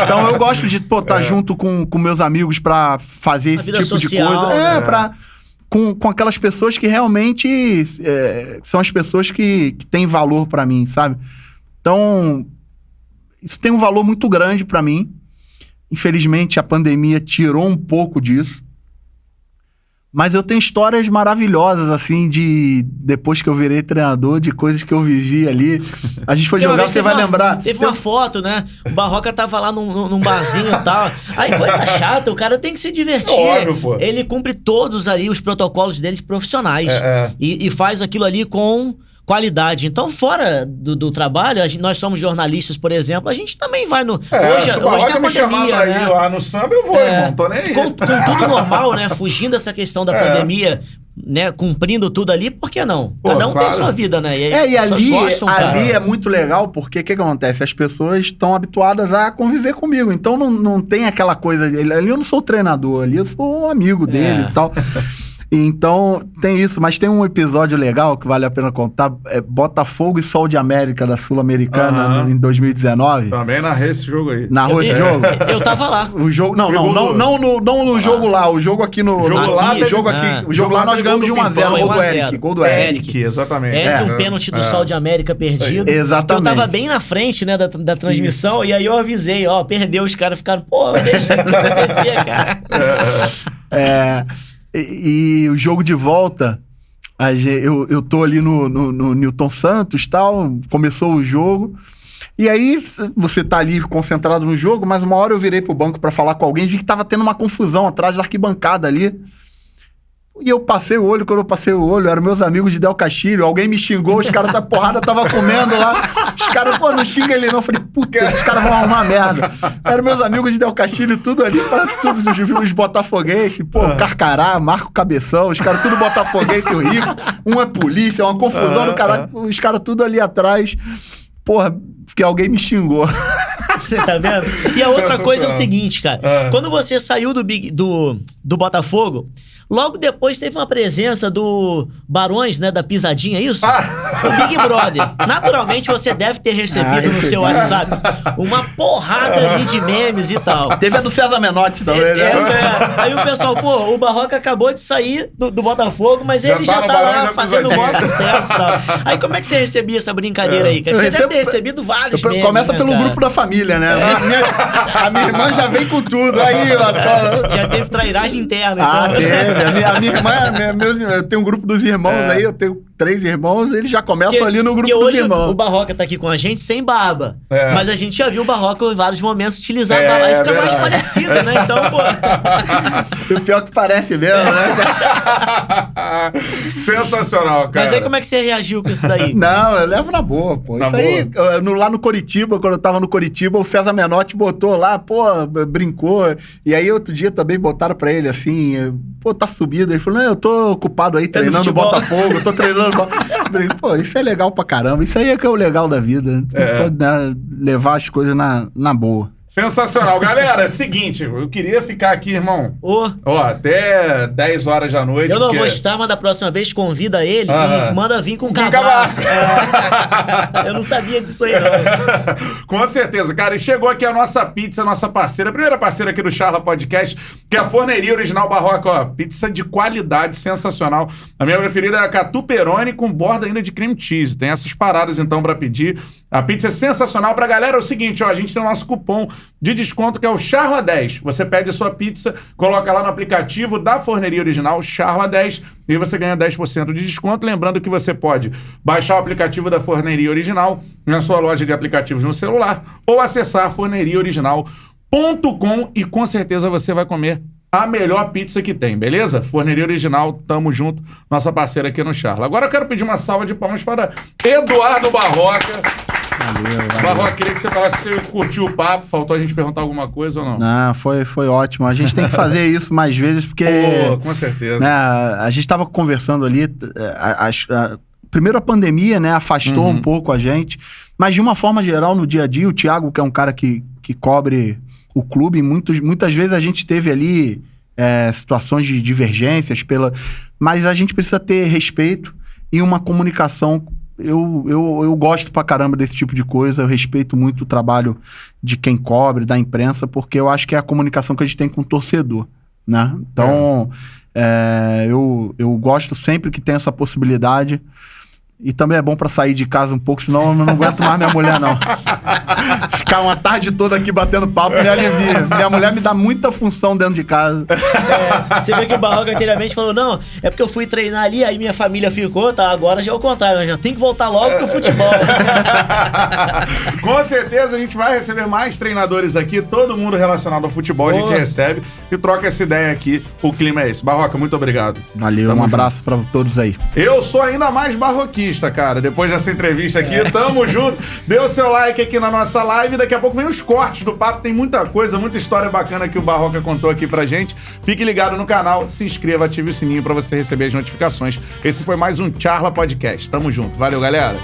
Então, eu gosto de estar junto com meus amigos para fazer esse tipo social, de coisa. Com aquelas pessoas que realmente são as pessoas que têm valor para mim, sabe? Então, isso tem um valor muito grande para mim. Infelizmente, a pandemia tirou um pouco disso. Mas eu tenho histórias maravilhosas, assim, depois que eu virei treinador, de coisas que eu vivi ali. A gente foi jogar, você vai lembrar. Teve uma foto, né? O Barroca tava lá num barzinho e tal. Aí, coisa chata, o cara tem que se divertir. Óbvio, pô. Ele cumpre todos ali os protocolos deles profissionais. E faz aquilo ali com qualidade. Então, fora do trabalho, nós somos jornalistas, por exemplo, a gente também vai no... Hoje tem a pandemia, pra ir lá no samba, eu vou, irmão, tô nem aí. Com tudo normal, né? Fugindo dessa questão da pandemia, né? Cumprindo tudo ali, por que não? Cada um tem sua vida, né? E ali é muito legal, porque o que acontece? As pessoas estão habituadas a conviver comigo, então não tem aquela coisa... Ali eu não sou treinador, ali eu sou amigo deles e tal... Então, tem isso, mas tem um episódio legal que vale a pena contar, Botafogo e Sol de América, da Sul-Americana, em 2019. Também narrei esse jogo aí. Narrou esse jogo? Eu tava lá. O jogo, não no jogo lá, o jogo aqui no... O jogo lá nós ganhamos de 1-0, gol do Eric. Exatamente. Um pênalti do Sol de América perdido. Exatamente. Eu tava bem na frente, né, da transmissão, e aí eu avisei, perdeu, os caras ficaram, deixa que acontecer, cara. E o jogo de volta, eu tô ali no Newton Santos e tal, começou o jogo, e aí você tá ali concentrado no jogo, mas uma hora eu virei pro banco pra falar com alguém, vi que tava tendo uma confusão atrás da arquibancada ali, e eu passei o olho, quando eu passei o olho, eram meus amigos de Del Castilho, alguém me xingou, os caras da porrada tava comendo lá, os caras, não xinga ele não, eu falei, puta, esses caras vão arrumar merda. Eram meus amigos de Del Castilho, tudo ali, tudo os botafoguenses, Carcará, Marco Cabeção, os caras tudo botafoguense, o Rico, um é polícia, uma confusão do caralho, os caras tudo ali atrás, porque alguém me xingou. Tá vendo? E a outra coisa é o seguinte, cara, quando você saiu do Botafogo, logo depois teve uma presença do Barões, né, da Pisadinha, isso? O Big Brother. Naturalmente você deve ter recebido no seu WhatsApp uma porrada ali de memes e tal. Teve a do César Menotti também, né? Aí o pessoal, o Barroca acabou de sair do Botafogo, mas ele já tá lá fazendo um bom sucesso e tal. Aí como é que você recebia essa brincadeira aí? Você deve ter recebido vários memes. Começa pelo grupo da família, né? A minha irmã já vem com tudo. Aí, já teve trairagem interna. Então. Teve. A minha irmã, eu tenho um grupo dos irmãos aí, eu tenho 3 irmãos, eles já começam ali no grupo dos irmãos. O Barroca tá aqui com a gente sem barba. Mas a gente já viu o Barroca em vários momentos utilizar a barba. Aí fica mais parecida, né? Então, O pior que parece mesmo, né? Sensacional, cara. Mas aí como é que você reagiu com isso daí? Não, eu levo na boa, pô. Na isso boa. aí, lá no Coritiba, quando eu tava no Coritiba, o César Menotti botou lá, brincou. E aí outro dia também botaram pra ele assim, tá subido. Ele falou, não, eu tô ocupado aí treinando o Botafogo, eu tô treinando isso é legal pra caramba. Isso aí é que é o legal da vida. Pode, né, levar as coisas na boa. Sensacional. Galera, é seguinte, eu queria ficar aqui, irmão. Até 10 horas da noite. Eu não vou estar, mas da próxima vez convida ele e manda vir com um cavaco. Eu não sabia disso aí, não. Com certeza, cara. E chegou aqui a nossa pizza, nossa parceira, a primeira parceira aqui do Charla Podcast, que é a Forneria Original Barroca. Pizza de qualidade, sensacional. A minha preferida é a Catuperone com borda ainda de cream cheese. Tem essas paradas, então, pra pedir. A pizza é sensacional. Pra galera, é o seguinte, a gente tem o nosso cupom de desconto, que é o Charla10. Você pede a sua pizza, coloca lá no aplicativo da Forneria Original, Charla10, e você ganha 10% de desconto. Lembrando que você pode baixar o aplicativo da Forneria Original na sua loja de aplicativos no celular ou acessar forneriaoriginal.com e com certeza você vai comer a melhor pizza que tem, beleza? Forneria Original, tamo junto, nossa parceira aqui no Charla. Agora eu quero pedir uma salva de palmas para Eduardo Barroca. Valeu. Barroca, queria que você falasse se você curtiu o papo, faltou a gente perguntar alguma coisa ou não? Não, foi ótimo. A gente tem que fazer isso mais vezes, porque... com certeza. Né, a gente tava conversando ali, primeiro a pandemia, né, afastou um pouco a gente, mas de uma forma geral, no dia a dia, o Thiago, que é um cara que cobre o clube, muitas vezes a gente teve ali situações de divergências, mas a gente precisa ter respeito e uma comunicação. Eu gosto pra caramba desse tipo de coisa, eu respeito muito o trabalho de quem cobre, da imprensa, porque eu acho que é a comunicação que a gente tem com o torcedor, né? Então, eu gosto sempre que tem essa possibilidade E também é bom pra sair de casa um pouco, senão eu não aguento mais minha mulher, não. Ficar uma tarde toda aqui batendo papo me alivia. Minha mulher me dá muita função dentro de casa. Você vê que o Barroca anteriormente falou, não, é porque eu fui treinar ali, aí minha família ficou, tá? Agora já é o contrário, eu já tenho que voltar logo pro futebol. Com certeza a gente vai receber mais treinadores aqui, todo mundo relacionado ao futebol a gente recebe e troca essa ideia aqui. O clima é esse. Barroca, muito obrigado. Valeu, tamo abraço pra todos aí. Eu sou ainda mais barroquista, cara. Depois dessa entrevista aqui, tamo junto. Dê o seu like aqui na nossa live. Daqui a pouco vem os cortes do papo. Tem muita coisa, muita história bacana que o Barroca contou aqui pra gente. Fique ligado no canal, se inscreva, ative o sininho pra você receber as notificações. Esse foi mais um Charla Podcast. Tamo junto. Valeu, galera.